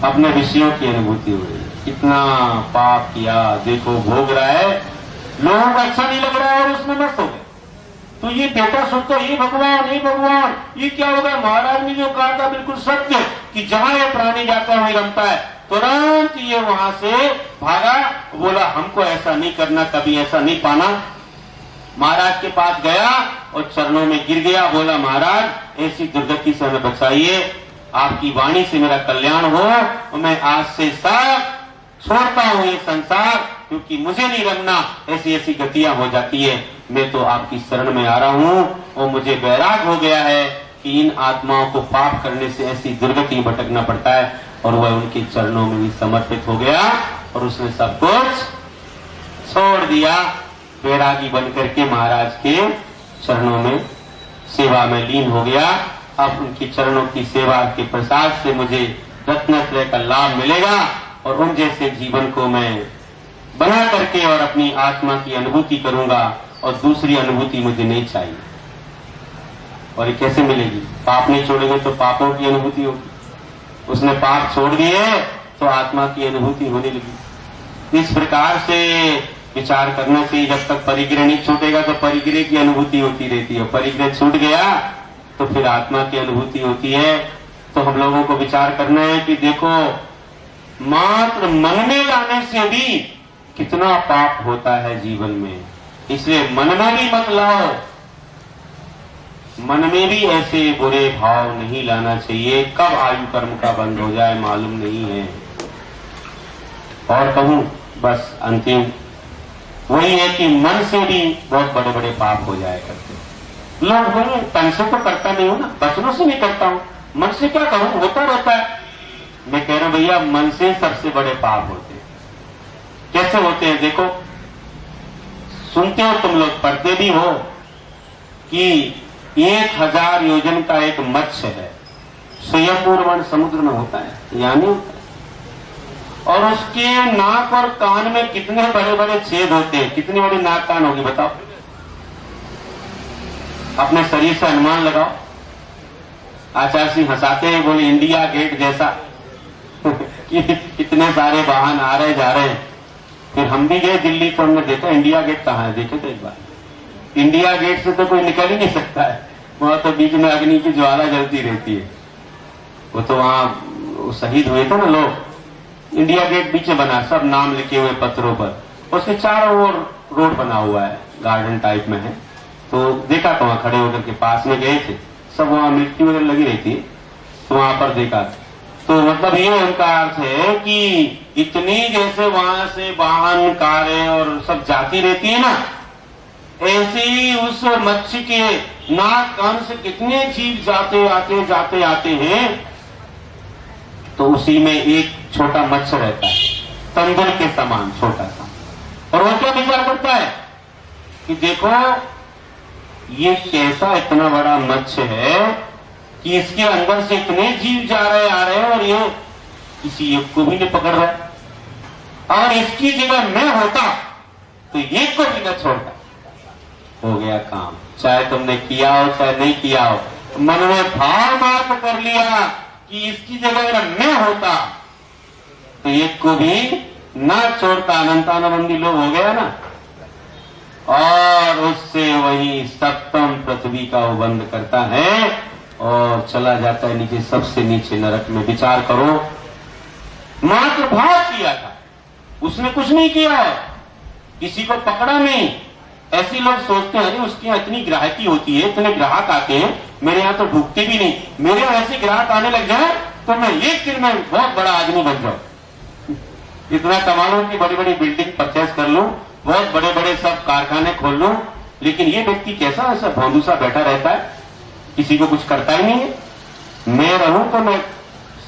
S1: अपने विषयों की अनुभूति हो रही है। कितना पाप किया देखो, भोग रहा है, लोगों को अच्छा नहीं लग रहा है और उसमें मस्त हो गए। तो ये बेटा सोचता ये भगवान ये क्या होगा? महाराज ने जो कहा था बिल्कुल सत्य कि जहां ये प्राणी जाता है वहीं रमता है। तुरंत ये वहां से भागा, बोला हमको ऐसा नहीं करना, कभी ऐसा नहीं पाना। महाराज के पास गया और चरणों में गिर गया, बोला महाराज ऐसी दुर्गति से हमें बचाइए, आपकी वाणी से मेरा कल्याण हो और मैं आज से सब छोड़ता हूं ये संसार, क्योंकि मुझे नहीं रमना, ऐसी ऐसी गतियां हो जाती है। मैं तो आपकी शरण में आ रहा हूं और मुझे वैराग हो गया है कि इन आत्माओं को पाप करने से ऐसी दुर्गति भटकना पड़ता है। और वह उनके चरणों में भी समर्पित हो गया और उसने सब कुछ छोड़ दिया, वैरागी बनकर के महाराज के चरणों में सेवा में लीन हो गया। अब उनकी चरणों की सेवा के प्रसाद से मुझे रत्नत्रय का लाभ मिलेगा और उन जैसे जीवन को मैं बना करके और अपनी आत्मा की अनुभूति करूंगा और दूसरी अनुभूति मुझे नहीं चाहिए। और ये कैसे मिलेगी? पाप नहीं छोड़ेंगे तो पापों की अनुभूति होगी। उसने पाप छोड़ दिए तो आत्मा की अनुभूति होने लगी। इस प्रकार से विचार करने से जब तक परिग्रह नहीं छूटेगा तो परिग्रह की अनुभूति होती रहती है। परिग्रह छूट गया तो फिर आत्मा की अनुभूति होती है। तो हम लोगों को विचार करना है कि देखो, मात्र मन में लाने से भी कितना पाप होता है जीवन में। इसलिए मन में भी मत लाओ, मन में भी ऐसे बुरे भाव नहीं लाना चाहिए। कब आयु कर्म का बंद हो जाए मालूम नहीं है। और कहूं बस अंतिम वही है कि मन से भी बहुत बड़े बड़े पाप हो जाए करते लोग। बोले तन से तो करता नहीं हूं ना, वचनों से नहीं करता हूं, मन से क्या करूं, होता रहता है। मैं कह रहा हूं भैया, मन से सबसे बड़े पाप होते हैं। कैसे होते हैं देखो, सुनते हो तुम लोग, पढ़ते भी हो कि 1000 योजन का एक मत्स्य है, स्वयंपूर वन समुद्र में होता है, यानी होता है। और उसके नाक और कान में कितने बड़े बड़े छेद होते हैं। कितनी बड़ी नाक कान होगी बताओ, अपने शरीर से अनुमान लगाओ। आचार्य सिंह हंसाते हैं, बोले इंडिया गेट जैसा कि कितने सारे वाहन आ रहे जा रहे हैं। फिर हम भी गए दिल्ली तो हमने देखा इंडिया गेट कहाँ है, देखे थे एक बार। इंडिया गेट से तो कोई निकल ही नहीं सकता है, वहां तो बीच में अग्नि की ज्वाला जलती रहती है। वो तो वहां शहीद हुए थे ना लोग। इंडिया गेट बीच में बना, सब नाम लिखे हुए पत्थरों पर, उसके चारों ओर रोड बना हुआ है, गार्डन टाइप में है। तो देखा तो वहां खड़े होकर के पास में गए थे, सब वहां मिट्टी वगैरह लगी रहती है, तो वहां पर देखा। तो मतलब ये उनका अर्थ है कि इतनी जैसे वहां से वाहन कारें और सब जाती रहती है ना, ऐसे ही उस मच्छी के नाक कान से कितने जीव जाते आते हैं। तो उसी में एक छोटा मच्छर रहता है, तंदुल के समान छोटा सा, और वो क्या विचार करता है कि देखो ये कैसा इतना बड़ा मत्स्य है कि इसके अंदर से इतने जीव जा रहे आ रहे हैं और ये किसी एक को भी नहीं पकड़ रहा, और इसकी जगह मैं होता तो एक को भी न छोड़ता। हो गया काम, चाहे तुमने किया हो चाहे नहीं किया हो, मन में भाव मार्ग कर लिया कि इसकी जगह अगर मैं होता तो एक को भी ना छोड़ता। अनंतानंदी लोग हो गया ना, और उससे वही सप्तम पृथ्वी का वो बंद करता है और चला जाता है नीचे, सबसे नीचे नरक में। विचार करो, मात्र भाव किया था, उसने कुछ नहीं किया, किसी को पकड़ा नहीं। ऐसे लोग सोचते हैं उसकी यहाँ इतनी ग्राहकी होती है, इतने ग्राहक आते हैं, मेरे यहाँ तो ढूंढते भी नहीं, मेरे यहाँ ऐसे ग्राहक आने लग जाए तो मैं एक दिन में बहुत बड़ा आदमी बन जाऊं, इतना कमा लूं कि बड़ी बड़ी बिल्डिंग परचेस कर लूं, बहुत बड़े बड़े सब कारखाने खोल लूं। लेकिन ये व्यक्ति कैसा ऐसा भोंदू सा बैठा रहता है, किसी को कुछ करता ही नहीं है। मैं रहूं तो मैं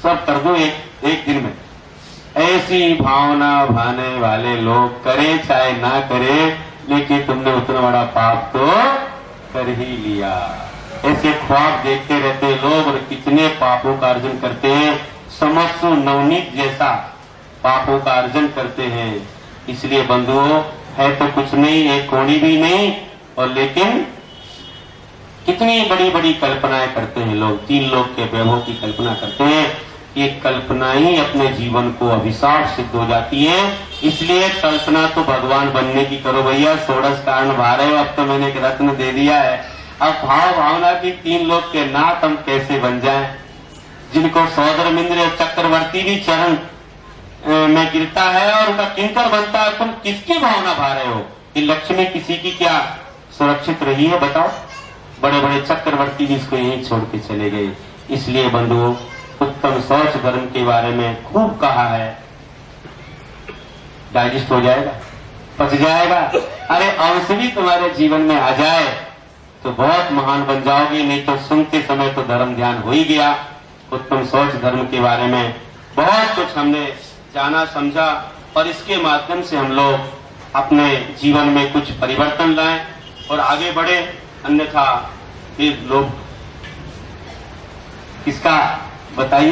S1: सब कर दूं एक दिन में। ऐसी भावना भाने वाले लोग करे चाहे ना करे, लेकिन तुमने उतना बड़ा पाप तो कर ही लिया। ऐसे ख्वाब देखते रहते लोग और कितने पापों का अर्जन करते हैं, समस्तु नवनीत जैसा पापों का अर्जन करते हैं। इसलिए बंधुओं, है तो कुछ नहीं, एक कोणी भी नहीं, और लेकिन कितनी बड़ी बड़ी कल्पनाएं करते हैं लोग। 3 लोग के वैभव की कल्पना करते हैं, ये कल्पना ही अपने जीवन को अभिशाप सिद्ध हो जाती है। इसलिए कल्पना तो भगवान बनने की करो भैया, षोडश कारण भारे। अब तो मैंने एक रत्न दे दिया है, अब भाव भावना की 3 लोग के नाथ हम कैसे बन जाएं, जिनको सौदरमिंद्र चक्रवर्ती भी चरण में गिरता है और उनका किंकर बनता है। तुम किसकी भावना भा रहे हो कि लक्ष्मी किसी की क्या सुरक्षित रही है बताओ। बड़े बड़े चक्रवर्ती भी इसको यहीं छोड़ के चले गए। इसलिए बंधुओं, उत्तम शौच धर्म के बारे में खूब कहा है, डाइजेस्ट हो जाएगा, पच जाएगा। अरे अंश भी तुम्हारे जीवन में आ जाए तो बहुत महान बन जाओगे, नहीं तो सुनते समय तो धर्म ध्यान हो ही गया। उत्तम शौच धर्म के बारे में बहुत कुछ हमने जाना समझा, और इसके माध्यम से हम लोग अपने जीवन में कुछ परिवर्तन लाएं और आगे बढ़े। अन्यथा फिर लोग किसका बताइए,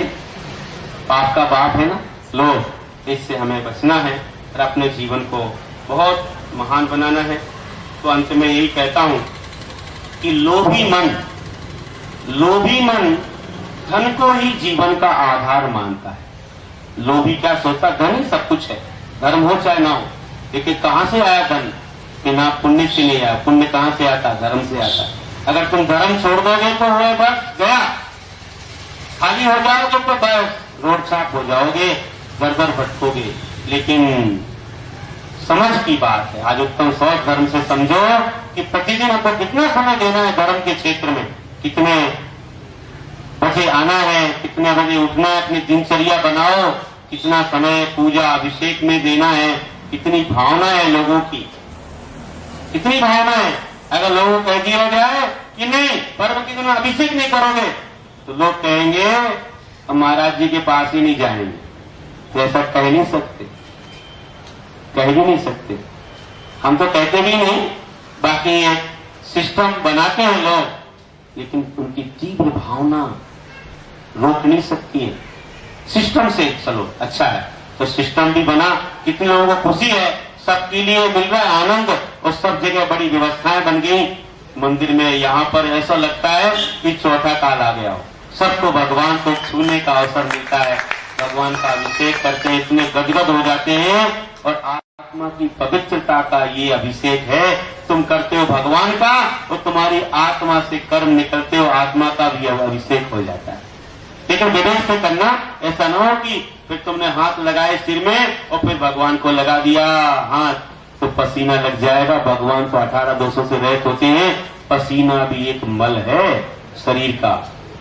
S1: पाप का बाप है ना लोग। इससे हमें बचना है और अपने जीवन को बहुत महान बनाना है। तो अंत में यही कहता हूं कि लोभी मन धन को ही जीवन का आधार मानता है। लोभी क्या सोचता, धन ही सब कुछ है, धर्म हो चाहे ना हो, लेकिन कहां से आया धन? कि ना पुण्य से नहीं आया। पुण्य कहां से आता? धर्म से आता। अगर तुम धर्म छोड़ दोगे तो हुआ बस गया, खाली हो जाओगे तो बस रोड साफ हो जाओगे, दर दर भटकोगे। लेकिन समझ की बात है, आज उत्तम सोच धर्म से समझो कि प्रतिदिन हमको कितना समय देना है धर्म के क्षेत्र में, कितने बजे आना है, कितने बजे उठना है, अपनी दिनचर्या बनाओ, कितना समय पूजा अभिषेक में देना है, कितनी भावना है लोगों की, कितनी भावना है। अगर लोगों को कह दिया जाए कि नहीं पर्व के दिन अभिषेक नहीं करोगे तो लोग कहेंगे हम महाराज जी के पास ही नहीं जाएंगे। तो ऐसा कह नहीं सकते, कह भी नहीं सकते, हम तो कहते भी नहीं। बाकी एक सिस्टम बनाते हैं लोग, लेकिन उनकी तीव्र भावना रोक नहीं सकती है। सिस्टम से चलो अच्छा है तो सिस्टम भी बना, कितने लोगों को खुशी है, सबके लिए मिल रहा है आनंद, और सब जगह बड़ी व्यवस्थाएं बन गई। मंदिर में यहाँ पर ऐसा लगता है कि चौथा काल आ गया हो, सबको भगवान को छूने का अवसर मिलता है, भगवान का अभिषेक करते हैं, इतने गदगद हो जाते हैं। और आत्मा की पवित्रता का ये अभिषेक है, तुम करते हो भगवान का और तुम्हारी आत्मा से कर्म निकलते हो, आत्मा का भी अभिषेक हो जाता है। लेकिन विवेक से करना, ऐसा ना हो कि फिर तुमने हाथ लगाए सिर में और फिर भगवान को लगा दिया हाथ, तो पसीना लग जाएगा। भगवान तो 18 दोषों से रहित होते हैं, पसीना भी एक मल है शरीर का।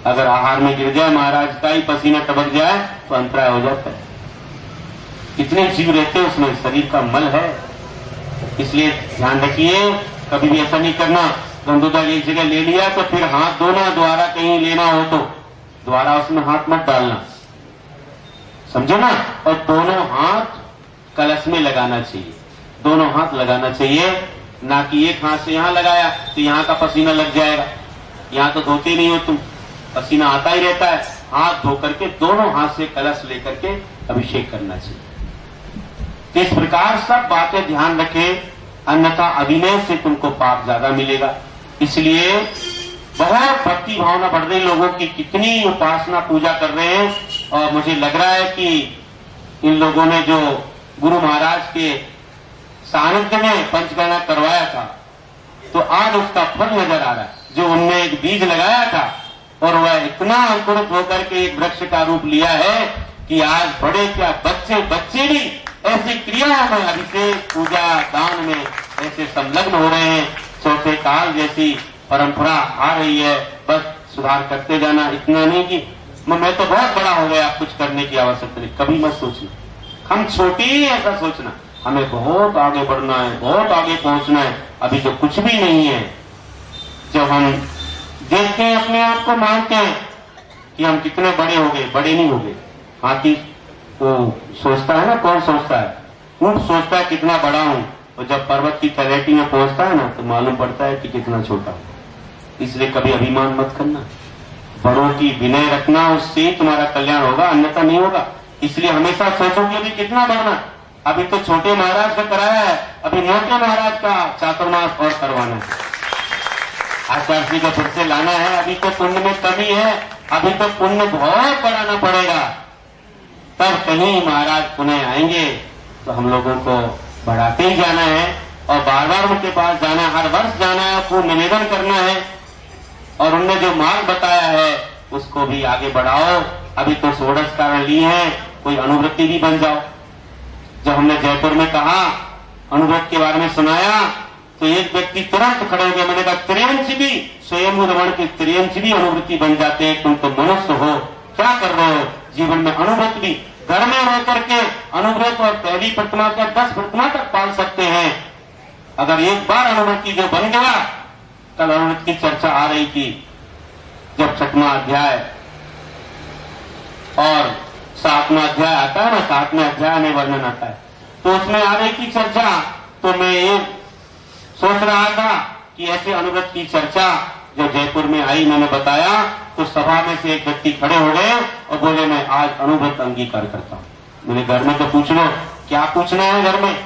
S1: अगर आहार में गिर जाए महाराज का ही पसीना टपक जाए तो अंतराय हो जाता है। कितने जीव रहते हैं उसमें, शरीर का मल है। इसलिए ध्यान रखिए, कभी भी ऐसा नहीं करना गंदोदक एक जगह ले लिया तो फिर हाथ धोना, दोबारा कहीं लेना हो तो दोबारा उसमें हाथ मत डालना, समझो ना। और दोनों हाथ कलश में लगाना चाहिए, दोनों हाथ लगाना चाहिए, ना कि एक हाथ से यहाँ लगाया तो यहाँ का पसीना लग जाएगा। यहाँ तो धोते नहीं हो तुम, पसीना आता ही रहता है। हाथ धो करके दोनों हाथ से कलश लेकर के अभिषेक करना चाहिए। तो इस प्रकार सब बातें ध्यान रखें, अन्यथा अभिनय से तुमको पाप ज्यादा मिलेगा। इसलिए बहुत भक्ति भावना बढ़ रही लोगों की, कितनी उपासना पूजा कर रहे हैं। और मुझे लग रहा है कि इन लोगों ने जो गुरु महाराज के सानिध्य में पंचगणना करवाया था तो आज उसका फल नजर आ रहा है। जो उनने एक बीज लगाया था और वह इतना अंकुरित होकर के एक वृक्ष का रूप लिया है कि आज बड़े क्या बच्चे भी ऐसी क्रियाओं में, अभिषेक पूजा दान में ऐसे संलग्न हो रहे हैं। चौथे काल जैसी परंपरा आ रही है, बस सुधार करते जाना। इतना नहीं कि मैं तो बहुत बड़ा हो गया, कुछ करने की आवश्यकता नहीं, कभी मत सोचना। हम छोटे ही ऐसा सोचना, हमें बहुत आगे बढ़ना है, बहुत आगे पहुंचना है, अभी तो कुछ भी नहीं है। जब हम देखते हैं अपने आप को, मानते हैं कि हम कितने बड़े हो गए, बड़े नहीं हो गए। हाथी तो सोचता है ना, कौन सोचता है? ऊंट सोचता है कितना बड़ा हूं, और जब पर्वत की तलहटी में पहुंचता है ना तो मालूम पड़ता है कि कितना छोटा हूं। इसलिए कभी अभिमान मत करना, बड़ों की विनय रखना, उससे ही तुम्हारा कल्याण होगा, अन्यथा नहीं होगा। इसलिए हमेशा सोचो कि अभी कितना बढ़ना, अभी तो छोटे महाराज का कराया है, अभी मोटे महाराज का चातुर्मास और करवाना है, आचार्य जी को फिर से लाना है। अभी तो पुण्य में कमी है, अभी तो पुण्य बहुत बढ़ाना पड़ेगा, तब कहीं महाराज पुनः आएंगे। तो हम लोगों को बढ़ाते ही जाना है और बार बार उनके पास जाना है, हर वर्ष जाना है, आपको निवेदन करना है और उनने जो मार्ग बताया है उसको भी आगे बढ़ाओ। अभी तो षोडश कारण लिए हैं, कोई अनुवृत्ति भी बन जाओ। जब हमने जयपुर में कहा, अनुव्रत के बारे में सुनाया, तो एक व्यक्ति तुरंत खड़े हो गया। मैंने कहा त्रियंश भी, स्वयं रमण के त्रियंश भी अनुवृत्ति बन जाते हैं, तुम तो मनुष्य हो, क्या कर रहे हो? जीवन में अनुव्रत भी, घर में रह करके अनुव्रत और पहली प्रतिमा का 10 प्रतिमा तक पाल सकते हैं। अगर एक बार अनुवृत्ति जो बन गया, कल अनुव्रत की चर्चा आ रही थी, जब 6वां अध्याय और 7वां अध्याय आता है ना, 7वें अध्याय में वर्णन आता है, तो उसमें आ रही थी चर्चा। तो मैं ये सोच रहा था कि ऐसे अनुव्रत की चर्चा जो जयपुर में आई, मैंने बताया तो सभा में से एक व्यक्ति खड़े हो गए और बोले मैं आज अनुव्रत अंगीकार करता हूं। मैंने घर में तो पूछ लो, क्या पूछना है घर में,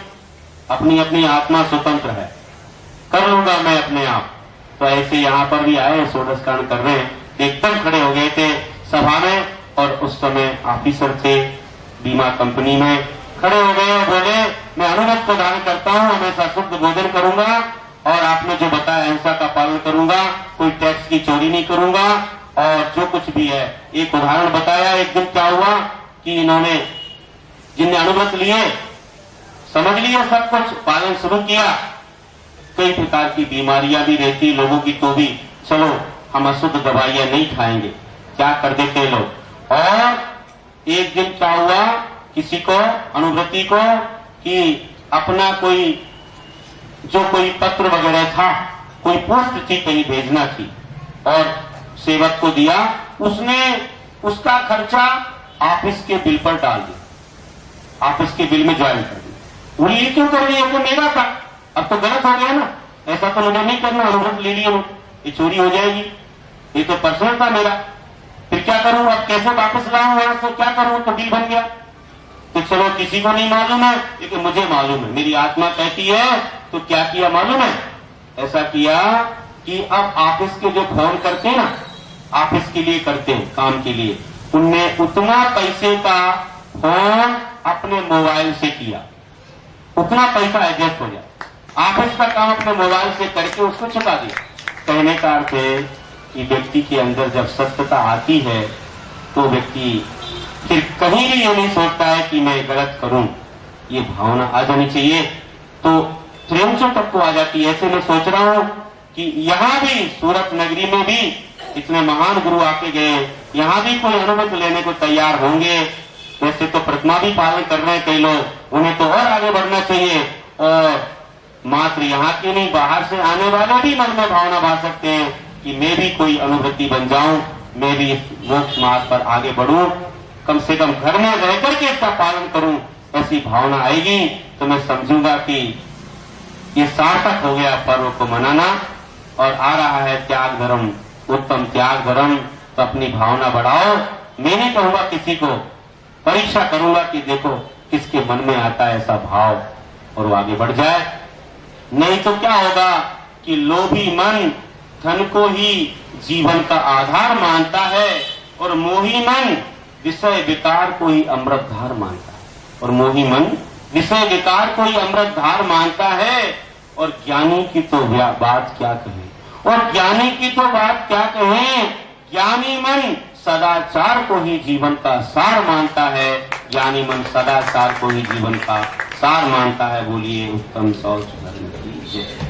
S1: अपनी अपनी आत्मा स्वतंत्र है, कर लूंगा मैं अपने आप। तो ऐसे यहाँ पर भी आए, षोडश कारण कर रहे हैं, एकदम खड़े हो गए थे सभा में। और उस समय ऑफिसर थे बीमा कंपनी में, खड़े हो गए और बोले मैं अनुव्रत को धारण करता हूँ, हमेशा शुद्ध भोजन करूंगा और आपने जो बताया अहिंसा का पालन करूंगा, कोई टैक्स की चोरी नहीं करूंगा और जो कुछ भी है। एक उदाहरण बताया, एक दिन क्या हुआ कि इन्होंने जिनने अनुव्रत लिए समझ लिया, सब कुछ पालन शुरू किया, कई प्रकार की बीमारियां भी रहती लोगों की, तो भी चलो हम अशुद्ध दवाइयां नहीं खाएंगे, क्या कर देते लोग। और एक दिन क्या हुआ, किसी को अनुव्रती को कि अपना कोई जो कोई पत्र वगैरह था, कोई पोस्ट थी कहीं भेजना थी और सेवक को दिया, उसने उसका खर्चा ऑफिस के बिल पर डाल दिया, ऑफिस के बिल में ज्वाइन कर दिया। वो ये क्यों कर रही है, तो मेरा था, अब तो गलत हो गया ना, ऐसा तो मुझे नहीं करना, अनुव्रत ले लिया, ये चोरी हो जाएगी, ये तो पर्सनल था मेरा, फिर क्या करूं, अब कैसे वापस लाऊं वहां से, क्या करूं, तो बिल बन गया। तो चलो किसी को नहीं मालूम है, लेकिन मुझे मालूम है, मेरी आत्मा कहती है। तो क्या किया मालूम है, ऐसा किया कि अब ऑफिस के जो फोन करते हैं ना, ऑफिस के लिए करते हैं, काम के लिए, उनने उतना पैसे का फोन अपने मोबाइल से किया, उतना पैसा एडजस्ट हो जाए, ऑफिस का काम अपने मोबाइल से करके उसको चुका दिया। कहने का अर्थ है कि व्यक्ति के अंदर जब सत्यता आती है तो व्यक्ति फिर कहीं भी ये नहीं सोचता है कि मैं गलत करूं, ये भावना आ जानी चाहिए, तो प्रेम से तक को आ जाती है। ऐसे मैं सोच रहा हूं कि यहाँ भी सूरत नगरी में भी इतने महान गुरु आके गए, यहाँ भी कोई अनुमति लेने को तैयार होंगे। वैसे तो प्रतिमा भी पालन कर रहे हैं कई लोग, उन्हें तो और आगे बढ़ना चाहिए, और मात्र यहाँ के नहीं, बाहर से आने वाले भी मन में भावना भा सकते हैं कि मैं भी कोई अनुवृत्ति बन जाऊं, मैं भी मोक्ष मार्ग पर आगे बढ़ूं, कम से कम घर में रह करके इसका पालन करूं, ऐसी भावना आएगी तो मैं समझूंगा कि ये सार्थक हो गया पर्व को मनाना। और आ रहा है त्याग धर्म, उत्तम त्याग धर्म, तो अपनी भावना बढ़ाओ। मैं नहीं कहूंगा किसी को, परीक्षा करूंगा कि देखो किसके मन में आता है ऐसा भाव और वो आगे बढ़ जाए। नहीं तो क्या होगा कि लोभी मन धन को ही जीवन का आधार मानता है और मोही मन विषय विकार को ही अमृत धार मानता है, और मोही मन विषय विकार को ही अमृत धार मानता है। और ज्ञानी की तो बात क्या कहें, और ज्ञानी की तो बात क्या कहें, ज्ञानी मन सदाचार को ही जीवन का सार मानता है, ज्ञानी मन सदाचार को ही जीवन का सार मानता है। बोलिए उत्तम शौच धर्म की जय।